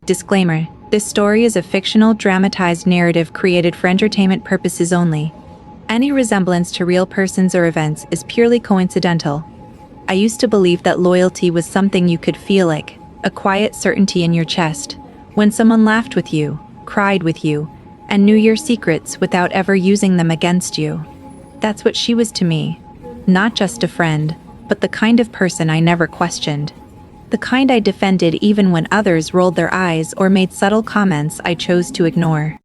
Disclaimer: this story is a fictional, dramatized narrative created for entertainment purposes only. Any resemblance to real persons or events is purely coincidental. I used to believe that loyalty was something you could feel, like a quiet certainty in your chest, when someone laughed with you, cried with you, and knew your secrets without ever using them against you. That's what she was to me. Not just a friend, but the kind of person I never questioned. The kind I defended even when others rolled their eyes or made subtle comments I chose to ignore.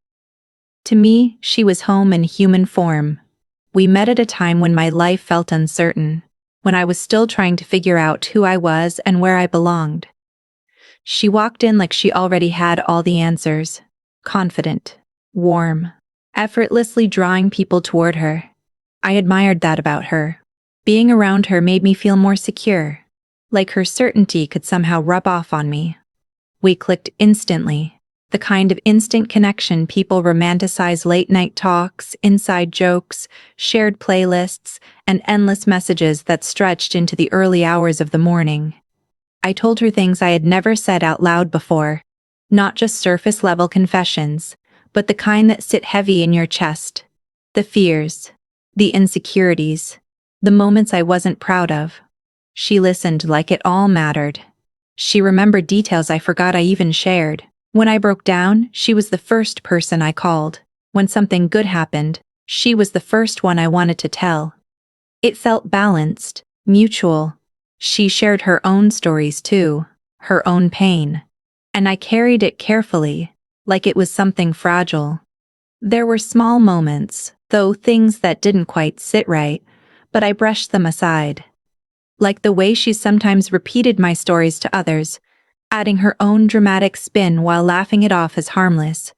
To me, she was home in human form. We met at a time when my life felt uncertain, when I was still trying to figure out who I was and where I belonged. She walked in like she already had all the answers, confident, warm, effortlessly drawing people toward her. I admired that about her. Being around her made me feel more secure, like her certainty could somehow rub off on me. We clicked instantly, the kind of instant connection people romanticize: late-night talks, inside jokes, shared playlists, and endless messages that stretched into the early hours of the morning. I told her things I had never said out loud before, not just surface-level confessions, but the kind that sit heavy in your chest. The fears, the insecurities, the moments I wasn't proud of. She listened like it all mattered. She remembered details I forgot I even shared. When I broke down, she was the first person I called. When something good happened, she was the first one I wanted to tell. It felt balanced, mutual. She shared her own stories too, her own pain. And I carried it carefully, like it was something fragile. There were small moments, though, things that didn't quite sit right, but I brushed them aside. Like the way she sometimes repeated my stories to others, adding her own dramatic spin while laughing it off as harmless.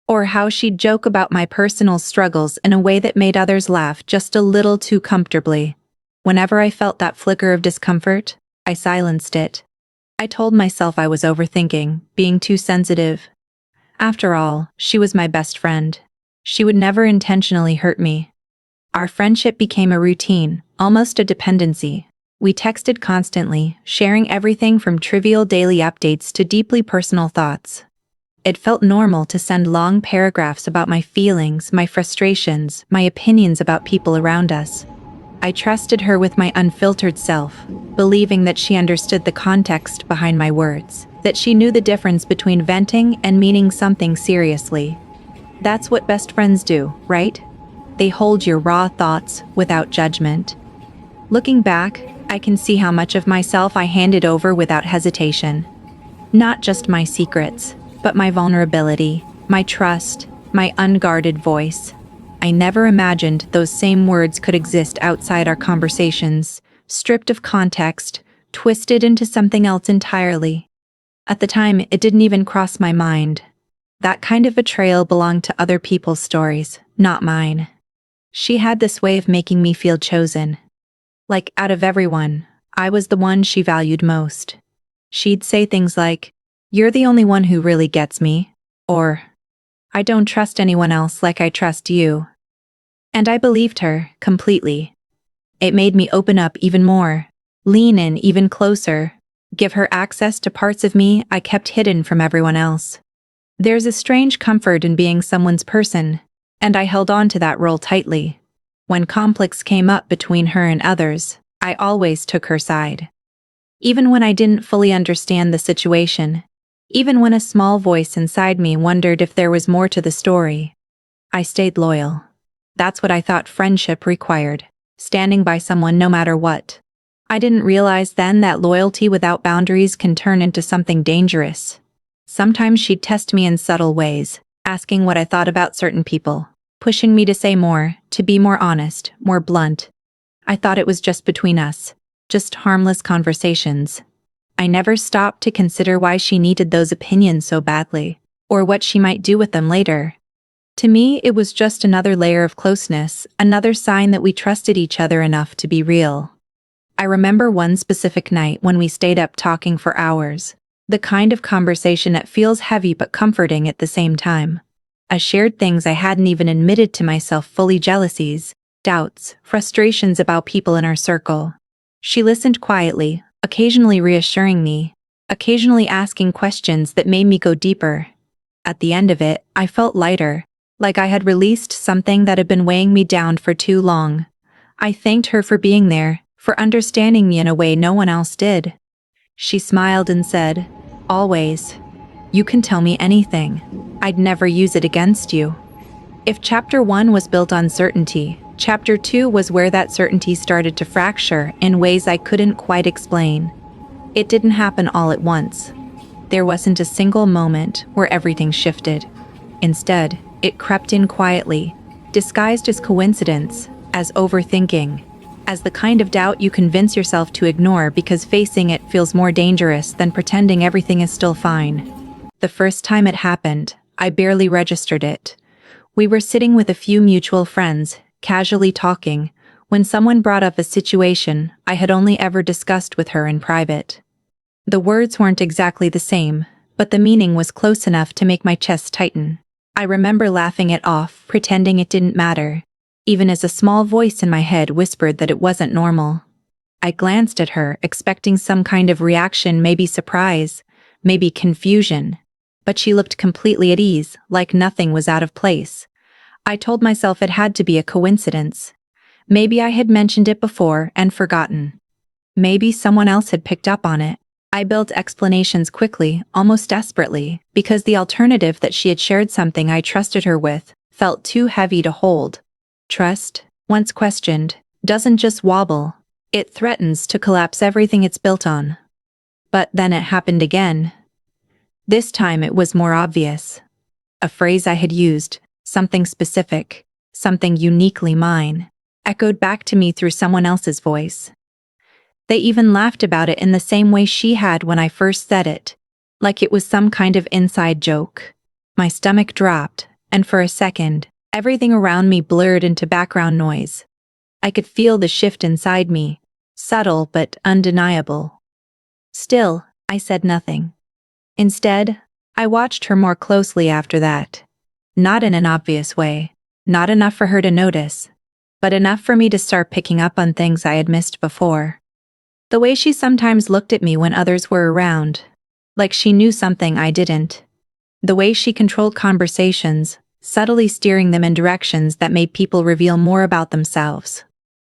Or how she'd joke about my personal struggles in a way that made others laugh just a little too comfortably. Whenever I felt that flicker of discomfort, I silenced it. I told myself I was overthinking, being too sensitive. After all, she was my best friend. She would never intentionally hurt me. Our friendship became a routine, almost a dependency. We texted constantly, sharing everything from trivial daily updates to deeply personal thoughts. It felt normal to send long paragraphs about my feelings, my frustrations, my opinions about people around us. I trusted her with my unfiltered self, believing that she understood the context behind my words, that she knew the difference between venting and meaning something seriously. That's what best friends do, right? They hold your raw thoughts without judgment. Looking back, I can see how much of myself I handed over without hesitation. Not just my secrets, but my vulnerability, my trust, my unguarded voice. I never imagined those same words could exist outside our conversations, stripped of context, twisted into something else entirely. At the time, it didn't even cross my mind. That kind of betrayal belonged to other people's stories, not mine. She had this way of making me feel chosen. Like, out of everyone, I was the one she valued most. She'd say things like, "You're the only one who really gets me," or, "I don't trust anyone else like I trust you." And I believed her, completely. It made me open up even more, lean in even closer, give her access to parts of me I kept hidden from everyone else. There's a strange comfort in being someone's person, and I held on to that role tightly. When conflicts came up between her and others, I always took her side. Even when I didn't fully understand the situation, even when a small voice inside me wondered if there was more to the story, I stayed loyal. That's what I thought friendship required, standing by someone no matter what. I didn't realize then that loyalty without boundaries can turn into something dangerous. Sometimes she'd test me in subtle ways, asking what I thought about certain people, pushing me to say more, to be more honest, more blunt. I thought it was just between us, just harmless conversations. I never stopped to consider why she needed those opinions so badly, or what she might do with them later. To me, it was just another layer of closeness, another sign that we trusted each other enough to be real. I remember one specific night when we stayed up talking for hours, the kind of conversation that feels heavy but comforting at the same time. I shared things I hadn't even admitted to myself fully: jealousies, doubts, frustrations about people in our circle. She listened quietly, occasionally reassuring me, occasionally asking questions that made me go deeper. At the end of it, I felt lighter, like I had released something that had been weighing me down for too long. I thanked her for being there, for understanding me in a way no one else did. She smiled and said, "Always. You can tell me anything. I'd never use it against you." If chapter 1 was built on certainty, chapter 2 was where that certainty started to fracture in ways I couldn't quite explain. It didn't happen all at once. There wasn't a single moment where everything shifted. Instead, it crept in quietly, disguised as coincidence, as overthinking, as the kind of doubt you convince yourself to ignore because facing it feels more dangerous than pretending everything is still fine. The first time it happened, I barely registered it. We were sitting with a few mutual friends, casually talking, when someone brought up a situation I had only ever discussed with her in private. The words weren't exactly the same, but the meaning was close enough to make my chest tighten. I remember laughing it off, pretending it didn't matter, even as a small voice in my head whispered that it wasn't normal. I glanced at her, expecting some kind of reaction, maybe surprise, maybe confusion, but she looked completely at ease, like nothing was out of place. I told myself it had to be a coincidence. Maybe I had mentioned it before and forgotten. Maybe someone else had picked up on it. I built explanations quickly, almost desperately, because the alternative that she had shared something I trusted her with felt too heavy to hold. Trust, once questioned, doesn't just wobble, it threatens to collapse everything it's built on. But then it happened again. This time it was more obvious. A phrase I had used, something specific, something uniquely mine, echoed back to me through someone else's voice. They even laughed about it in the same way she had when I first said it, like it was some kind of inside joke. My stomach dropped, and for a second, everything around me blurred into background noise. I could feel the shift inside me, subtle but undeniable. Still, I said nothing. Instead, I watched her more closely after that. Not in an obvious way, not enough for her to notice, but enough for me to start picking up on things I had missed before. The way she sometimes looked at me when others were around, like she knew something I didn't. The way she controlled conversations, subtly steering them in directions that made people reveal more about themselves.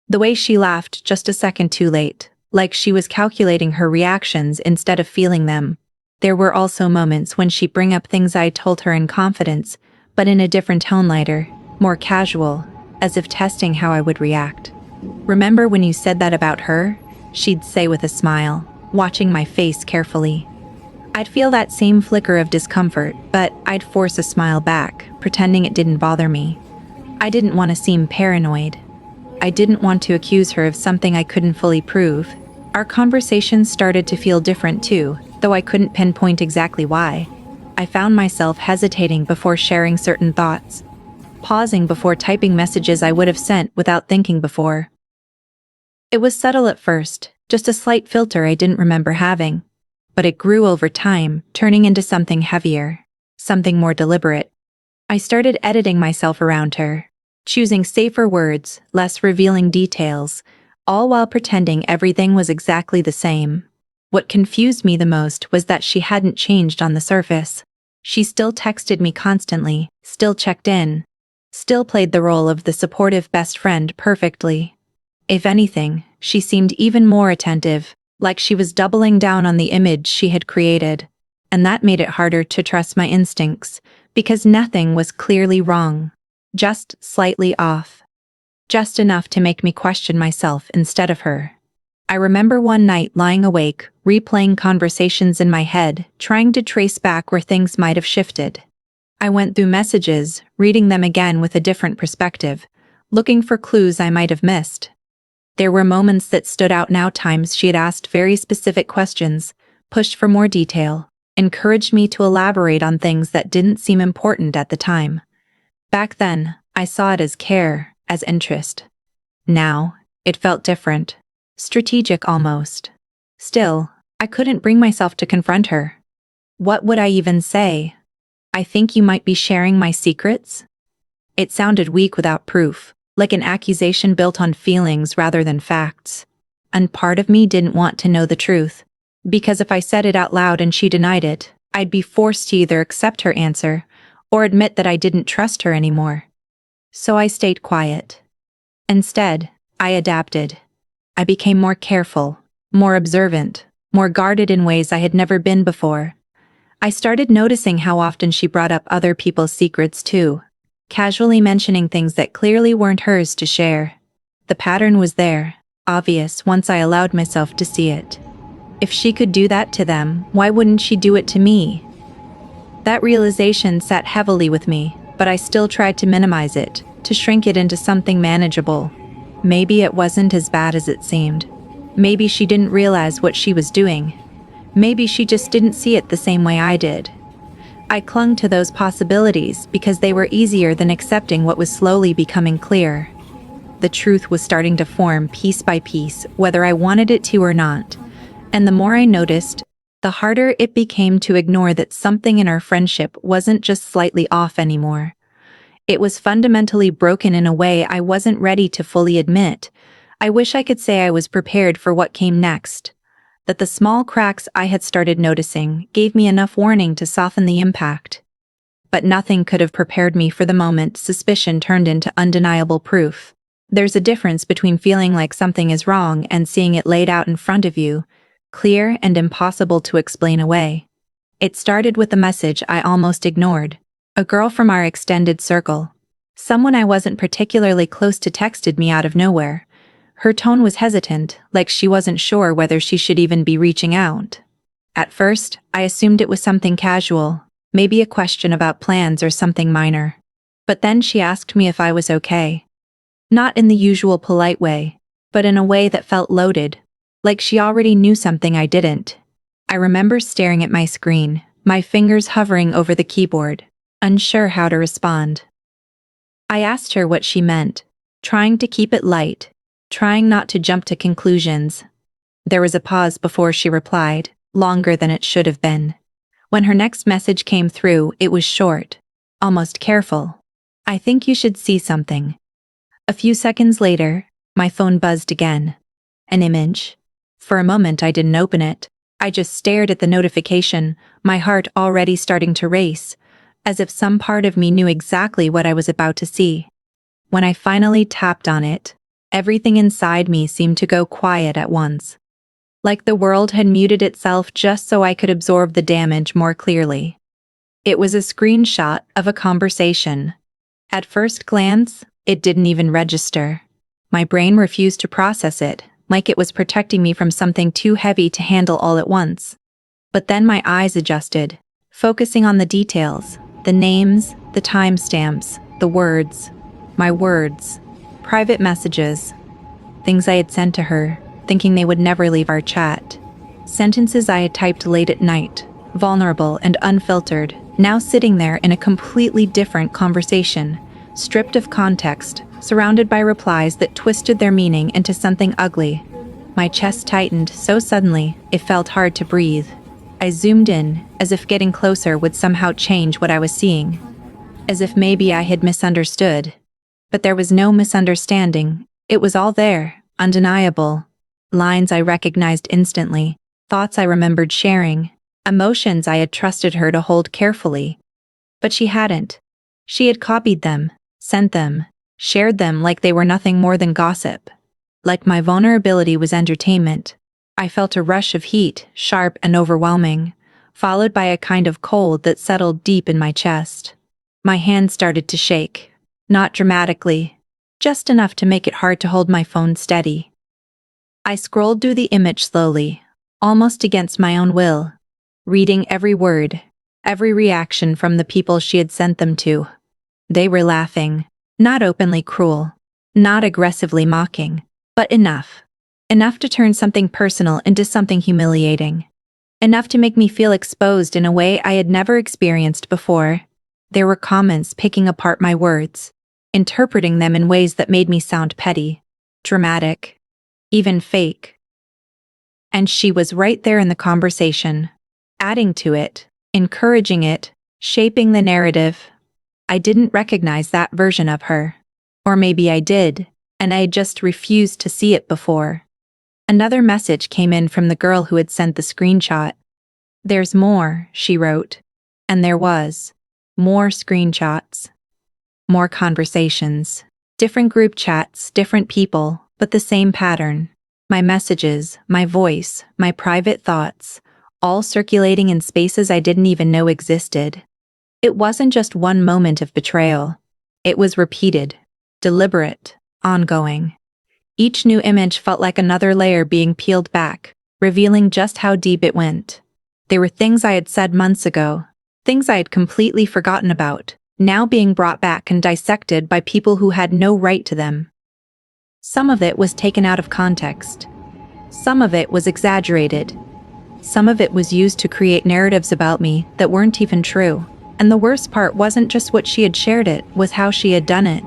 The way she laughed just a second too late, like she was calculating her reactions instead of feeling them. There were also moments when she'd bring up things I told her in confidence, but in a different tone, lighter, more casual, as if testing how I would react. "Remember when you said that about her?" she'd say with a smile, watching my face carefully. I'd feel that same flicker of discomfort, but I'd force a smile back, pretending it didn't bother me. I didn't want to seem paranoid. I didn't want to accuse her of something I couldn't fully prove. Our conversations started to feel different too, though I couldn't pinpoint exactly why. I found myself hesitating before sharing certain thoughts, pausing before typing messages I would have sent without thinking before. It was subtle at first, just a slight filter I didn't remember having. But it grew over time, turning into something heavier, something more deliberate. I started editing myself around her, choosing safer words, less revealing details, all while pretending everything was exactly the same. What confused me the most was that she hadn't changed on the surface. She still texted me constantly, still checked in, still played the role of the supportive best friend perfectly. If anything, she seemed even more attentive, like she was doubling down on the image she had created. And that made it harder to trust my instincts, because nothing was clearly wrong, just slightly off. Just enough to make me question myself instead of her. I remember one night lying awake, replaying conversations in my head, trying to trace back where things might have shifted. I went through messages, reading them again with a different perspective, looking for clues I might have missed. There were moments that stood out now, times she had asked very specific questions, pushed for more detail, encouraged me to elaborate on things that didn't seem important at the time. Back then, I saw it as care, as interest. Now, it felt different, strategic almost. Still, I couldn't bring myself to confront her. What would I even say? "I think you might be sharing my secrets?" It sounded weak without proof, like an accusation built on feelings rather than facts. And part of me didn't want to know the truth. Because if I said it out loud and she denied it, I'd be forced to either accept her answer or admit that I didn't trust her anymore. So I stayed quiet. Instead, I adapted. I became more careful, more observant, more guarded in ways I had never been before. I started noticing how often she brought up other people's secrets too, casually mentioning things that clearly weren't hers to share. The pattern was there, obvious once I allowed myself to see it. If she could do that to them, why wouldn't she do it to me? That realization sat heavily with me, but I still tried to minimize it, to shrink it into something manageable. Maybe it wasn't as bad as it seemed. Maybe she didn't realize what she was doing. Maybe she just didn't see it the same way I did. I clung to those possibilities because they were easier than accepting what was slowly becoming clear. The truth was starting to form piece by piece, whether I wanted it to or not. And the more I noticed, the harder it became to ignore that something in our friendship wasn't just slightly off anymore. It was fundamentally broken in a way I wasn't ready to fully admit. I wish I could say I was prepared for what came next. That the small cracks I had started noticing gave me enough warning to soften the impact. But nothing could have prepared me for the moment suspicion turned into undeniable proof. There's a difference between feeling like something is wrong and seeing it laid out in front of you, clear and impossible to explain away. It started with a message I almost ignored. A girl from our extended circle. Someone I wasn't particularly close to texted me out of nowhere. Her tone was hesitant, like she wasn't sure whether she should even be reaching out. At first, I assumed it was something casual, maybe a question about plans or something minor. But then she asked me if I was okay. Not in the usual polite way, but in a way that felt loaded, like she already knew something I didn't. I remember staring at my screen, my fingers hovering over the keyboard, unsure how to respond. I asked her what she meant, trying to keep it light, trying not to jump to conclusions. There was a pause before she replied, longer than it should have been. When her next message came through, it was short, almost careful. I think you should see something. A few seconds later, my phone buzzed again. An image. For a moment I didn't open it. I just stared at the notification, my heart already starting to race, as if some part of me knew exactly what I was about to see. When I finally tapped on it, everything inside me seemed to go quiet at once. Like the world had muted itself just so I could absorb the damage more clearly. It was a screenshot of a conversation. At first glance, it didn't even register. My brain refused to process it, like it was protecting me from something too heavy to handle all at once. But then my eyes adjusted, focusing on the details, the names, the timestamps, the words. My words. Private messages. Things I had sent to her, thinking they would never leave our chat. Sentences I had typed late at night, vulnerable and unfiltered, now sitting there in a completely different conversation, stripped of context, surrounded by replies that twisted their meaning into something ugly. My chest tightened so suddenly, it felt hard to breathe. I zoomed in, as if getting closer would somehow change what I was seeing. As if maybe I had misunderstood. But there was no misunderstanding. It was all there, undeniable. Lines I recognized instantly, thoughts I remembered sharing, emotions I had trusted her to hold carefully. But she hadn't. She had copied them, sent them, shared them like they were nothing more than gossip. Like my vulnerability was entertainment. I felt a rush of heat, sharp and overwhelming, followed by a kind of cold that settled deep in my chest. My hand started to shake, not dramatically, just enough to make it hard to hold my phone steady. I scrolled through the image slowly, almost against my own will, reading every word, every reaction from the people she had sent them to. They were laughing, not openly cruel, not aggressively mocking, but enough. Enough to turn something personal into something humiliating. Enough to make me feel exposed in a way I had never experienced before. There were comments picking apart my words, interpreting them in ways that made me sound petty, dramatic, even fake. And she was right there in the conversation, adding to it, encouraging it, shaping the narrative. I didn't recognize that version of her. Or maybe I did, and I had just refused to see it before. Another message came in from the girl who had sent the screenshot. "There's more," she wrote. And there was. More screenshots. More conversations. Different group chats, different people, but the same pattern. My messages, my voice, my private thoughts, all circulating in spaces I didn't even know existed. It wasn't just one moment of betrayal. It was repeated, deliberate, ongoing. Each new image felt like another layer being peeled back, revealing just how deep it went. There were things I had said months ago, things I had completely forgotten about, now being brought back and dissected by people who had no right to them. Some of it was taken out of context. Some of it was exaggerated. Some of it was used to create narratives about me that weren't even true. And the worst part wasn't just what she had shared, it was how she had done it.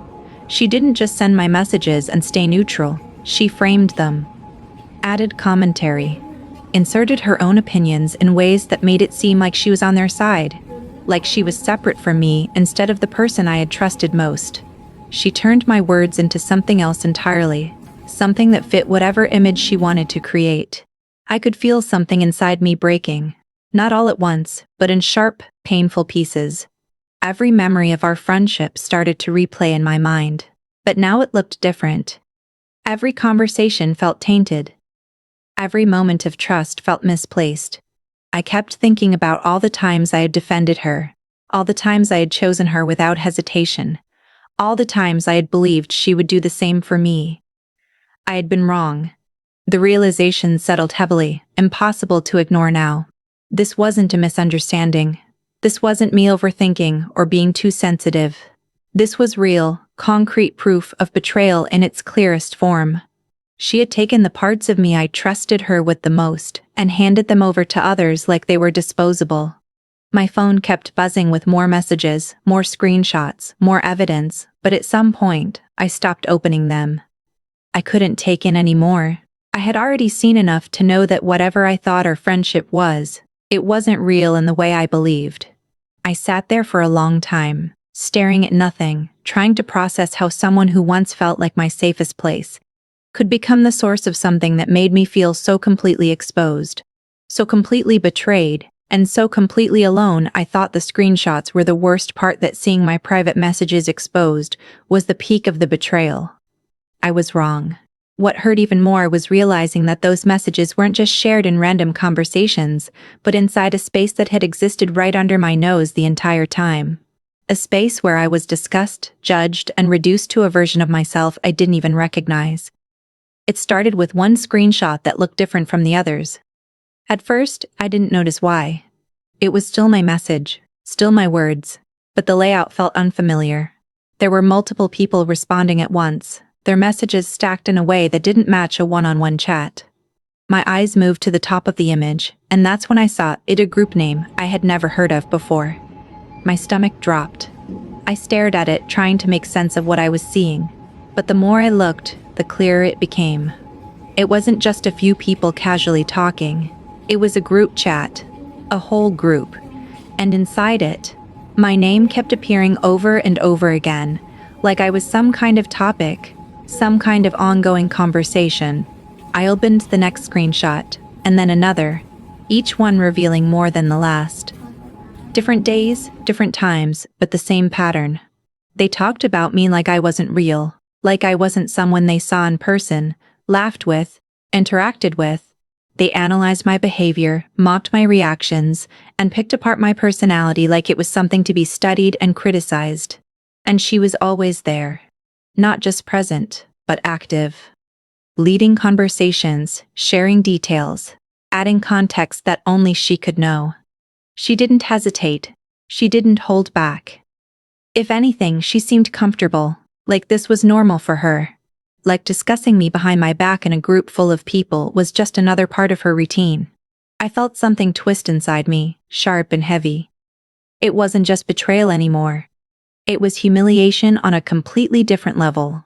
She didn't just send my messages and stay neutral, she framed them. Added commentary. Inserted her own opinions in ways that made it seem like she was on their side. Like she was separate from me instead of the person I had trusted most. She turned my words into something else entirely. Something that fit whatever image she wanted to create. I could feel something inside me breaking. Not all at once, but in sharp, painful pieces. Every memory of our friendship started to replay in my mind. But now it looked different. Every conversation felt tainted. Every moment of trust felt misplaced. I kept thinking about all the times I had defended her. All the times I had chosen her without hesitation. All the times I had believed she would do the same for me. I had been wrong. The realization settled heavily, impossible to ignore now. This wasn't a misunderstanding. This wasn't me overthinking or being too sensitive. This was real, concrete proof of betrayal in its clearest form. She had taken the parts of me I trusted her with the most and handed them over to others like they were disposable. My phone kept buzzing with more messages, more screenshots, more evidence, but at some point, I stopped opening them. I couldn't take in any more. I had already seen enough to know that whatever I thought our friendship was, it wasn't real in the way I believed. I sat there for a long time, staring at nothing, trying to process how someone who once felt like my safest place could become the source of something that made me feel so completely exposed, so completely betrayed, and so completely alone. I thought the screenshots were the worst part, that seeing my private messages exposed was the peak of the betrayal. I was wrong. What hurt even more was realizing that those messages weren't just shared in random conversations, but inside a space that had existed right under my nose the entire time. A space where I was discussed, judged, and reduced to a version of myself I didn't even recognize. It started with one screenshot that looked different from the others. At first, I didn't notice why. It was still my message, still my words, but the layout felt unfamiliar. There were multiple people responding at once, their messages stacked in a way that didn't match a one-on-one chat. My eyes moved to the top of the image, and that's when I saw it, a group name I had never heard of before. My stomach dropped. I stared at it, trying to make sense of what I was seeing, but the more I looked, the clearer it became. It wasn't just a few people casually talking. It was a group chat, a whole group, and inside it, my name kept appearing over and over again, like I was some kind of topic, some kind of ongoing conversation. I opened the next screenshot, and then another, each one revealing more than the last. Different days, different times, but the same pattern. They talked about me like I wasn't real, like I wasn't someone they saw in person, laughed with, interacted with. They analyzed my behavior, mocked my reactions, and picked apart my personality like it was something to be studied and criticized. And she was always there. Not just present, but active. Leading conversations, sharing details, adding context that only she could know. She didn't hesitate. She didn't hold back. If anything, she seemed comfortable, like this was normal for her. Like discussing me behind my back in a group full of people was just another part of her routine. I felt something twist inside me, sharp and heavy. It wasn't just betrayal anymore. It was humiliation on a completely different level.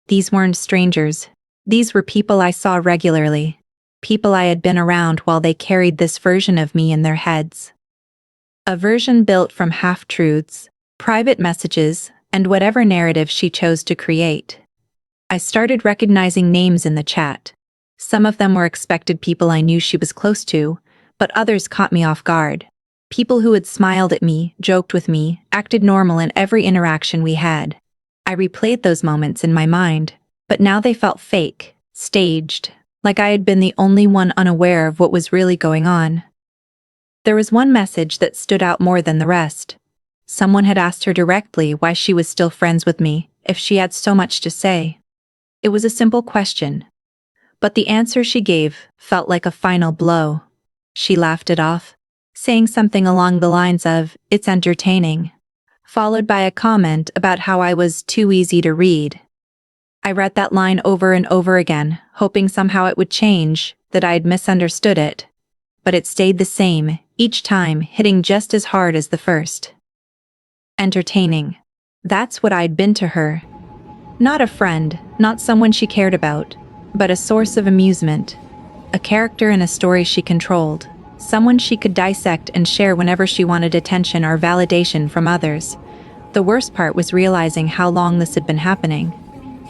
These weren't strangers. These were people I saw regularly. People I had been around while they carried this version of me in their heads. A version built from half-truths, private messages, and whatever narrative she chose to create. I started recognizing names in the chat. Some of them were expected people I knew she was close to, but others caught me off guard. People who had smiled at me, joked with me, acted normal in every interaction we had. I replayed those moments in my mind, but now they felt fake, staged, like I had been the only one unaware of what was really going on. There was one message that stood out more than the rest. Someone had asked her directly why she was still friends with me, if she had so much to say. It was a simple question, but the answer she gave felt like a final blow. She laughed it off, saying something along the lines of, "It's entertaining," followed by a comment about how I was too easy to read. I read that line over and over again, hoping somehow it would change, that I'd misunderstood it. But it stayed the same, each time hitting just as hard as the first. Entertaining. That's what I'd been to her. Not a friend, not someone she cared about, but a source of amusement. A character in a story she controlled. Someone she could dissect and share whenever she wanted attention or validation from others. The worst part was realizing how long this had been happening.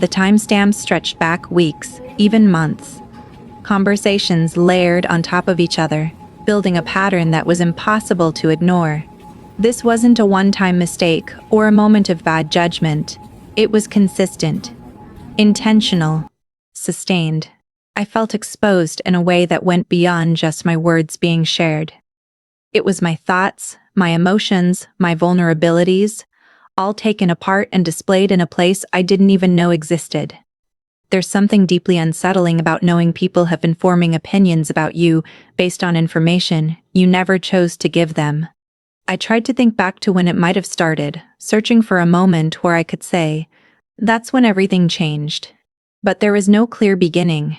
The timestamps stretched back weeks, even months. Conversations layered on top of each other, building a pattern that was impossible to ignore. This wasn't a one-time mistake or a moment of bad judgment. It was consistent, intentional, sustained. I felt exposed in a way that went beyond just my words being shared. It was my thoughts, my emotions, my vulnerabilities, all taken apart and displayed in a place I didn't even know existed. There's something deeply unsettling about knowing people have been forming opinions about you based on information you never chose to give them. I tried to think back to when it might have started, searching for a moment where I could say, "That's when everything changed." But there was no clear beginning.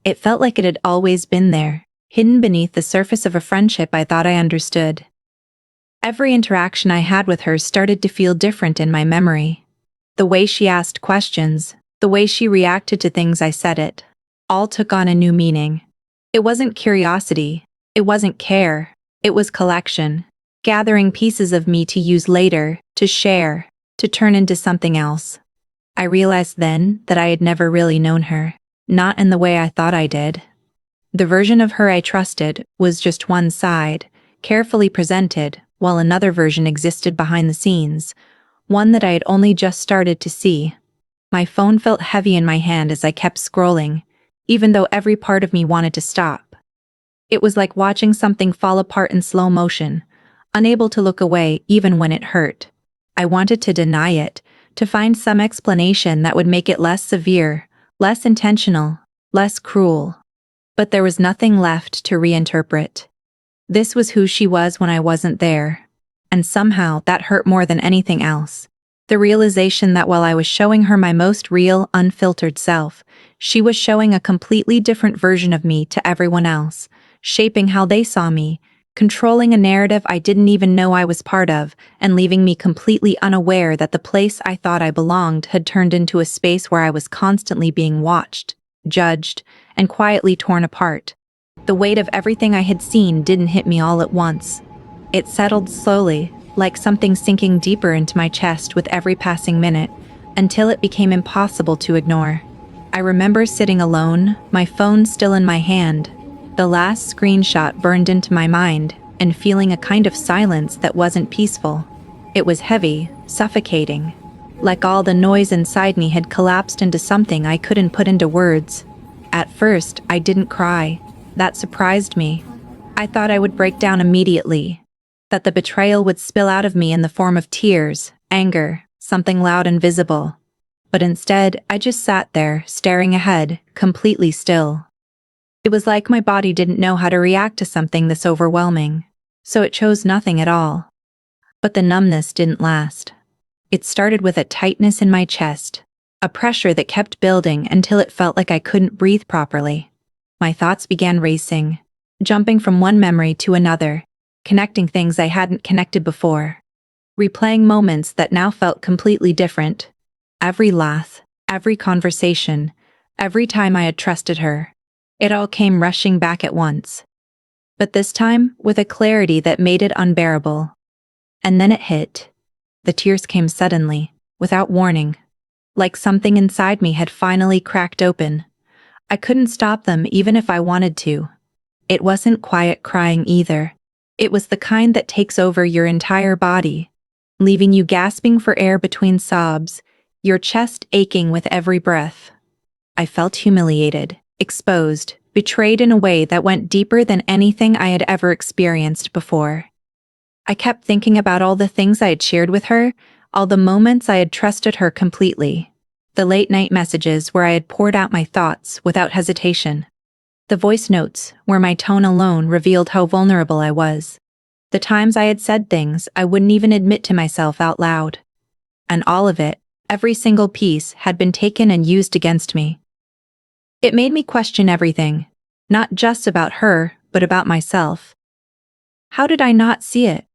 It felt like it had always been there, hidden beneath the surface of a friendship I thought I understood. Every interaction I had with her started to feel different in my memory. The way she asked questions, the way she reacted to things I said it, all took on a new meaning. It wasn't curiosity, it wasn't care, it was collection, gathering pieces of me to use later, to share, to turn into something else. I realized then that I had never really known her, not in the way I thought I did. The version of her I trusted was just one side, carefully presented, while another version existed behind the scenes, one that I had only just started to see. My phone felt heavy in my hand as I kept scrolling, even though every part of me wanted to stop. It was like watching something fall apart in slow motion, unable to look away even when it hurt. I wanted to deny it, to find some explanation that would make it less severe, less intentional, less cruel. But there was nothing left to reinterpret. This was who she was when I wasn't there, and somehow that hurt more than anything else. The realization that while I was showing her my most real, unfiltered self, she was showing a completely different version of me to everyone else, shaping how they saw me, controlling a narrative I didn't even know I was part of, and leaving me completely unaware that the place I thought I belonged had turned into a space where I was constantly being watched, judged, and quietly torn apart. The weight of everything I had seen didn't hit me all at once. It settled slowly, like something sinking deeper into my chest with every passing minute, until it became impossible to ignore. I remember sitting alone, my phone still in my hand, the last screenshot burned into my mind, and feeling a kind of silence that wasn't peaceful. It was heavy, suffocating, like all the noise inside me had collapsed into something I couldn't put into words. At first, I didn't cry. That surprised me. I thought I would break down immediately, that the betrayal would spill out of me in the form of tears, anger, something loud and visible. But instead, I just sat there, staring ahead, completely still. It was like my body didn't know how to react to something this overwhelming, so it chose nothing at all. But the numbness didn't last. It started with a tightness in my chest, a pressure that kept building until it felt like I couldn't breathe properly. My thoughts began racing, jumping from one memory to another, connecting things I hadn't connected before, replaying moments that now felt completely different. Every laugh, every conversation, every time I had trusted her, it all came rushing back at once. But this time, with a clarity that made it unbearable. And then it hit. The tears came suddenly, without warning, like something inside me had finally cracked open. I couldn't stop them even if I wanted to. It wasn't quiet crying either. It was the kind that takes over your entire body, leaving you gasping for air between sobs, your chest aching with every breath. I felt humiliated, exposed, betrayed in a way that went deeper than anything I had ever experienced before. I kept thinking about all the things I had shared with her, all the moments I had trusted her completely, the late-night messages where I had poured out my thoughts without hesitation, the voice notes where my tone alone revealed how vulnerable I was, the times I had said things I wouldn't even admit to myself out loud. And all of it, every single piece, had been taken and used against me. It made me question everything, not just about her, but about myself. How did I not see it?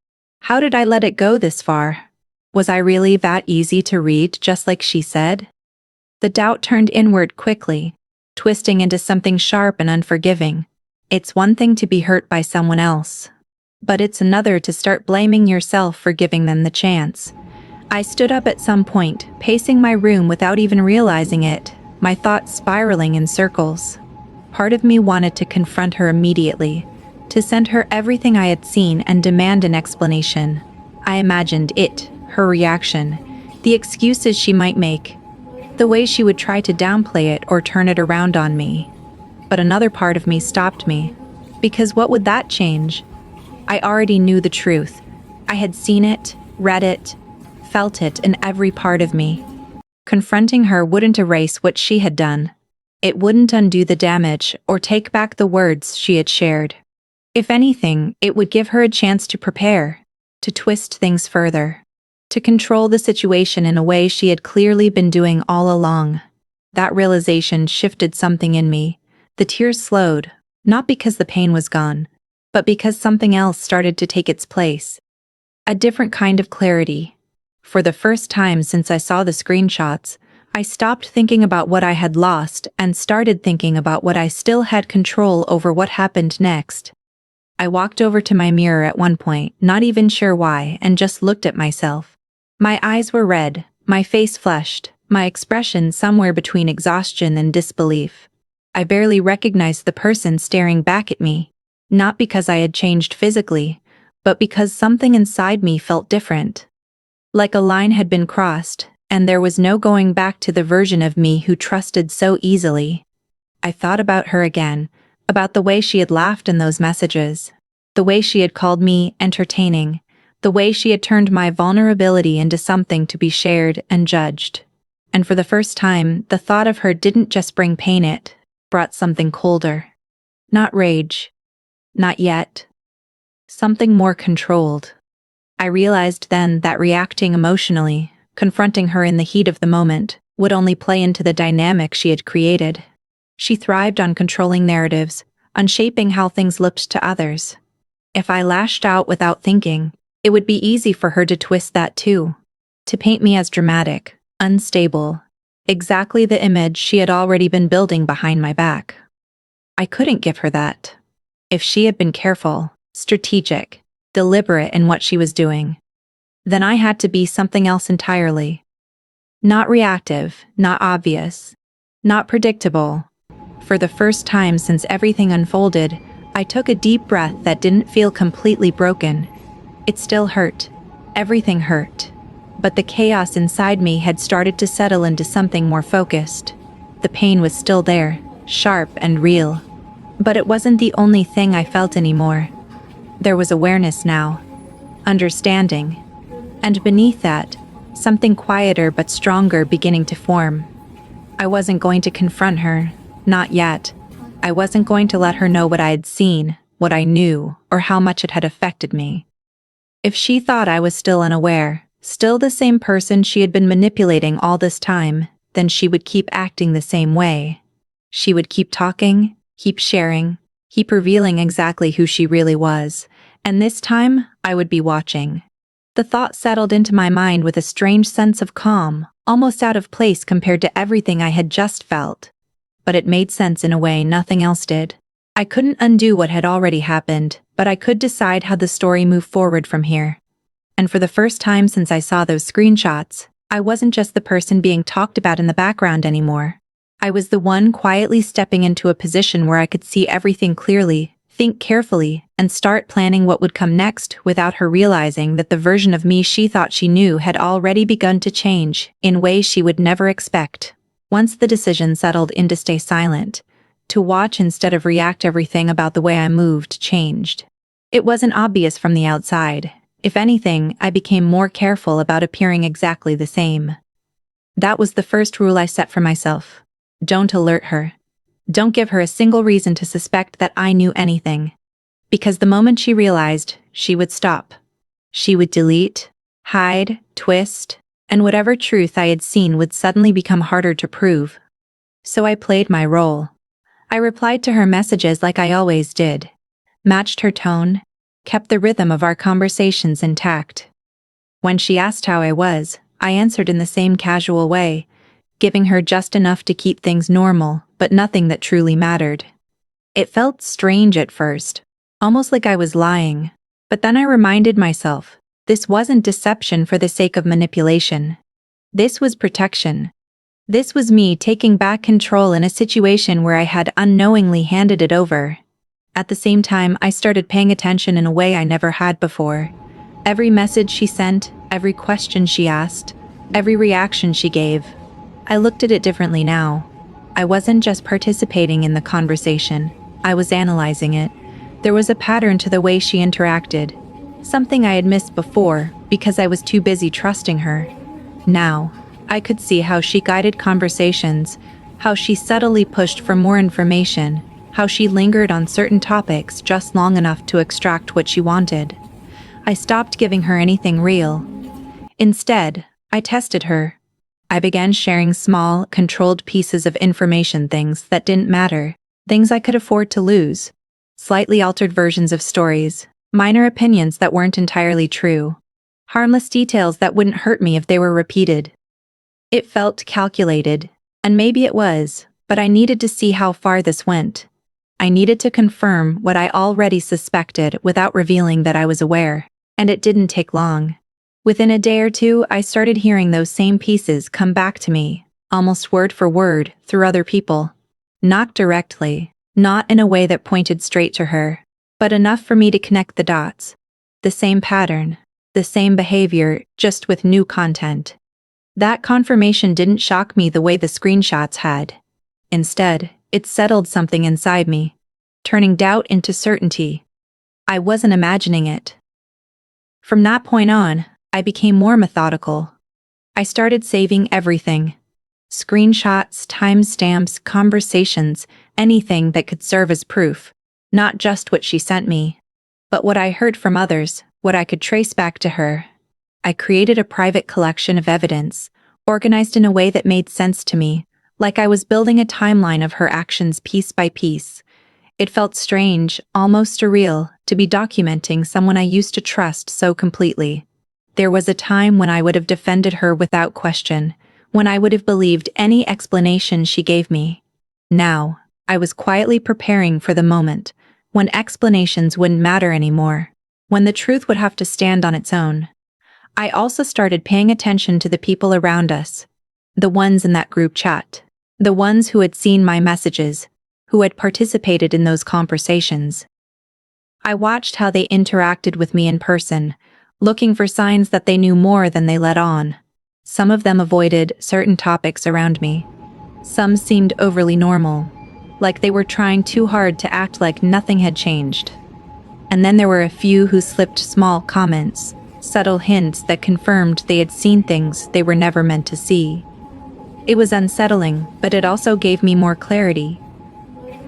How did I let it go this far? Was I really that easy to read, just like she said? The doubt turned inward quickly, twisting into something sharp and unforgiving. It's one thing to be hurt by someone else, but it's another to start blaming yourself for giving them the chance. I stood up at some point, pacing my room without even realizing it, my thoughts spiraling in circles. Part of me wanted to confront her immediately, to send her everything I had seen and demand an explanation. I imagined it, her reaction, the excuses she might make, the way she would try to downplay it or turn it around on me. But another part of me stopped me, because what would that change? I already knew the truth. I had seen it, read it, felt it in every part of me. Confronting her wouldn't erase what she had done. It wouldn't undo the damage or take back the words she had shared. If anything, it would give her a chance to prepare, to twist things further, to control the situation in a way she had clearly been doing all along. That realization shifted something in me. The tears slowed, not because the pain was gone, but because something else started to take its place. A different kind of clarity. For the first time since I saw the screenshots, I stopped thinking about what I had lost and started thinking about what I still had control over. What happened next. I walked over to my mirror at one point, not even sure why, and just looked at myself. My eyes were red, my face flushed, my expression somewhere between exhaustion and disbelief. I barely recognized the person staring back at me, not because I had changed physically, but because something inside me felt different. Like a line had been crossed, and there was no going back to the version of me who trusted so easily. I thought about her again, about the way she had laughed in those messages, the way she had called me entertaining, the way she had turned my vulnerability into something to be shared and judged. And for the first time, the thought of her didn't just bring pain, it brought something colder. Not rage. Not yet. Something more controlled. I realized then that reacting emotionally, confronting her in the heat of the moment, would only play into the dynamic she had created. She thrived on controlling narratives, on shaping how things looked to others. If I lashed out without thinking, it would be easy for her to twist that too, to paint me as dramatic, unstable, exactly the image she had already been building behind my back. I couldn't give her that. If she had been careful, strategic, deliberate in what she was doing, then I had to be something else entirely. Not reactive, not obvious, not predictable. For the first time since everything unfolded, I took a deep breath that didn't feel completely broken. It still hurt. Everything hurt. But the chaos inside me had started to settle into something more focused. The pain was still there, sharp and real. But it wasn't the only thing I felt anymore. There was awareness now, understanding, and beneath that, something quieter but stronger beginning to form. I wasn't going to confront her, not yet. I wasn't going to let her know what I had seen, what I knew, or how much it had affected me. If she thought I was still unaware, still the same person she had been manipulating all this time, then she would keep acting the same way. She would keep talking, keep sharing, keep revealing exactly who she really was, and this time I would be watching. The thought settled into my mind with a strange sense of calm, almost out of place compared to everything I had just felt. But it made sense in a way nothing else did. I couldn't undo what had already happened, but I could decide how the story moved forward from here. And for the first time since I saw those screenshots, I wasn't just the person being talked about in the background anymore. I was the one quietly stepping into a position where I could see everything clearly, think carefully, and start planning what would come next without her realizing that the version of me she thought she knew had already begun to change in ways she would never expect. Once the decision settled in to stay silent, to watch instead of react, everything about the way I moved changed. It wasn't obvious from the outside. If anything, I became more careful about appearing exactly the same. That was the first rule I set for myself. Don't alert her. Don't give her a single reason to suspect that I knew anything. Because the moment she realized, she would stop. She would delete, hide, twist, and whatever truth I had seen would suddenly become harder to prove. So I played my role. I replied to her messages like I always did. Matched her tone, kept the rhythm of our conversations intact. When she asked how I was, I answered in the same casual way, giving her just enough to keep things normal, but nothing that truly mattered. It felt strange at first, almost like I was lying, but then I reminded myself, this wasn't deception for the sake of manipulation. This was protection. This was me taking back control in a situation where I had unknowingly handed it over. At the same time, I started paying attention in a way I never had before. Every message she sent, every question she asked, every reaction she gave. I looked at it differently now. I wasn't just participating in the conversation, I was analyzing it. There was a pattern to the way she interacted, something I had missed before because I was too busy trusting her. Now, I could see how she guided conversations, how she subtly pushed for more information, how she lingered on certain topics just long enough to extract what she wanted. I stopped giving her anything real. Instead, I tested her. I began sharing small, controlled pieces of information, things that didn't matter, things I could afford to lose, slightly altered versions of stories, minor opinions that weren't entirely true, harmless details that wouldn't hurt me if they were repeated. It felt calculated, and maybe it was, but I needed to see how far this went. I needed to confirm what I already suspected without revealing that I was aware, and it didn't take long. Within a day or two, I started hearing those same pieces come back to me, almost word for word, through other people. Not directly, not in a way that pointed straight to her, but enough for me to connect the dots. The same pattern, the same behavior, just with new content. That confirmation didn't shock me the way the screenshots had. Instead, it settled something inside me, turning doubt into certainty. I wasn't imagining it. From that point on, I became more methodical. I started saving everything. Screenshots, timestamps, conversations, anything that could serve as proof. Not just what she sent me, but what I heard from others, what I could trace back to her. I created a private collection of evidence, organized in a way that made sense to me, like I was building a timeline of her actions piece by piece. It felt strange, almost surreal, to be documenting someone I used to trust so completely. There was a time when I would have defended her without question, when I would have believed any explanation she gave me. Now, I was quietly preparing for the moment, when explanations wouldn't matter anymore, when the truth would have to stand on its own. I also started paying attention to the people around us, the ones in that group chat, the ones who had seen my messages, who had participated in those conversations. I watched how they interacted with me in person, looking for signs that they knew more than they let on. Some of them avoided certain topics around me. Some seemed overly normal, like they were trying too hard to act like nothing had changed. And then there were a few who slipped small comments, subtle hints that confirmed they had seen things they were never meant to see. It was unsettling, but it also gave me more clarity.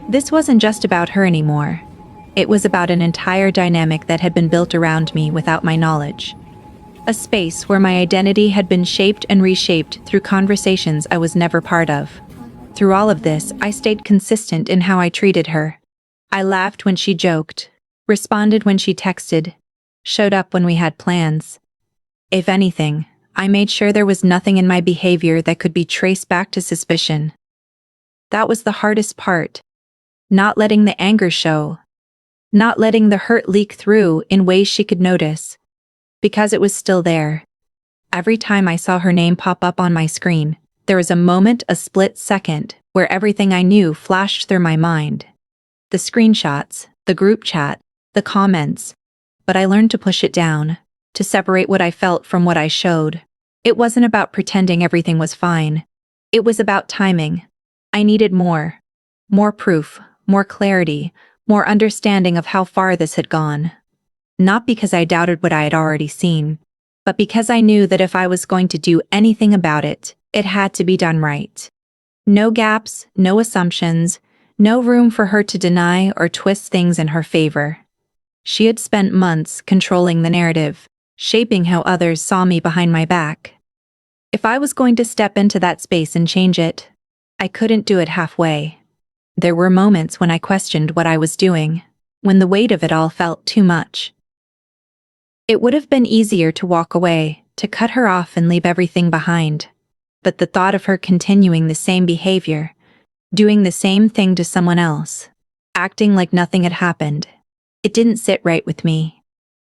This wasn't just about her anymore. It was about an entire dynamic that had been built around me without my knowledge. A space where my identity had been shaped and reshaped through conversations I was never part of. Through all of this, I stayed consistent in how I treated her. I laughed when she joked, responded when she texted, showed up when we had plans. If anything, I made sure there was nothing in my behavior that could be traced back to suspicion. That was the hardest part. Not letting the anger show. Not letting the hurt leak through in ways she could notice. Because it was still there. Every time I saw her name pop up on my screen, there was a moment, a split second, where everything I knew flashed through my mind. The screenshots, the group chat, the comments. But I learned to push it down, to separate what I felt from what I showed. It wasn't about pretending everything was fine. It was about timing. I needed more. More proof, more clarity, more understanding of how far this had gone. Not because I doubted what I had already seen, but because I knew that if I was going to do anything about it, it had to be done right. No gaps, no assumptions, no room for her to deny or twist things in her favor. She had spent months controlling the narrative, shaping how others saw me behind my back. If I was going to step into that space and change it, I couldn't do it halfway. There were moments when I questioned what I was doing, when the weight of it all felt too much. It would have been easier to walk away, to cut her off and leave everything behind. But the thought of her continuing the same behavior, doing the same thing to someone else, acting like nothing had happened, it didn't sit right with me.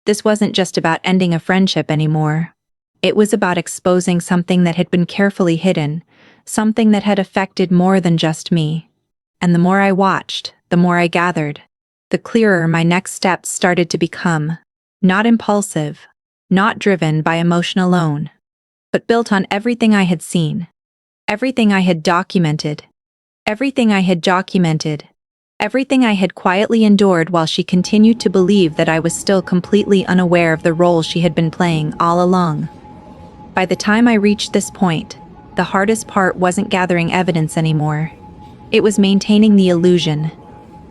This wasn't just about ending a friendship anymore. It was about exposing something that had been carefully hidden, something that had affected more than just me. And the more I watched, the more I gathered, the clearer my next steps started to become. Not impulsive, not driven by emotion alone, but built on everything I had seen, everything I had documented, everything I had quietly endured while she continued to believe that I was still completely unaware of the role she had been playing all along. By the time I reached this point, the hardest part wasn't gathering evidence anymore. It was maintaining the illusion.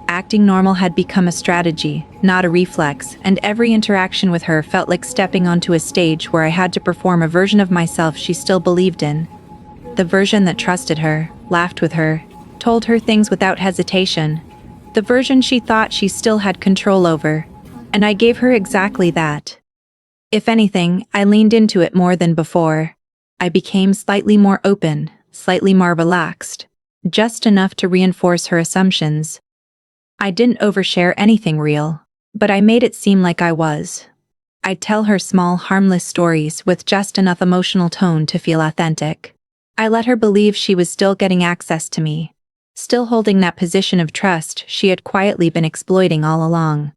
Acting normal had become a strategy, not a reflex, and every interaction with her felt like stepping onto a stage where I had to perform a version of myself she still believed in. The version that trusted her, laughed with her, told her things without hesitation. The version she thought she still had control over. And I gave her exactly that. If anything, I leaned into it more than before. I became slightly more open, slightly more relaxed, just enough to reinforce her assumptions. I didn't overshare anything real, but I made it seem like I was. I'd tell her small, harmless stories with just enough emotional tone to feel authentic. I let her believe she was still getting access to me, still holding that position of trust she had quietly been exploiting all along.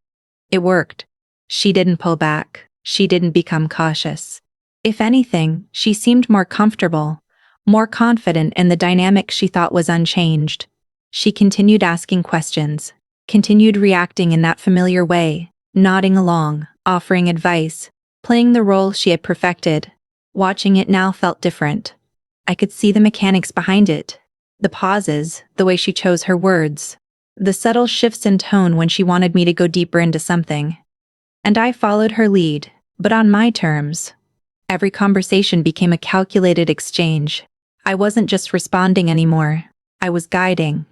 It worked. She didn't pull back. She didn't become cautious. If anything, she seemed more comfortable, more confident in the dynamic she thought was unchanged. She continued asking questions, continued reacting in that familiar way, nodding along, offering advice, playing the role she had perfected. Watching it now felt different. I could see the mechanics behind it. The pauses, the way she chose her words, the subtle shifts in tone when she wanted me to go deeper into something. And I followed her lead, but on my terms. Every conversation became a calculated exchange. I wasn't just responding anymore. I was guiding,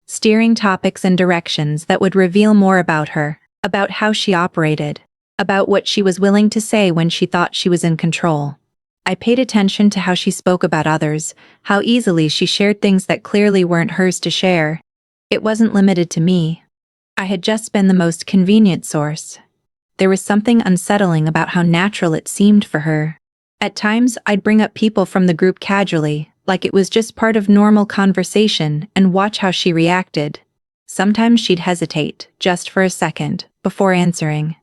steering topics in directions that would reveal more about her, about how she operated, about what she was willing to say when she thought she was in control. I paid attention to how she spoke about others, how easily she shared things that clearly weren't hers to share. It wasn't limited to me. I had just been the most convenient source. There was something unsettling about how natural it seemed for her. At times, I'd bring up people from the group casually, like it was just part of normal conversation, and watch how she reacted. Sometimes she'd hesitate, just for a second, before answering.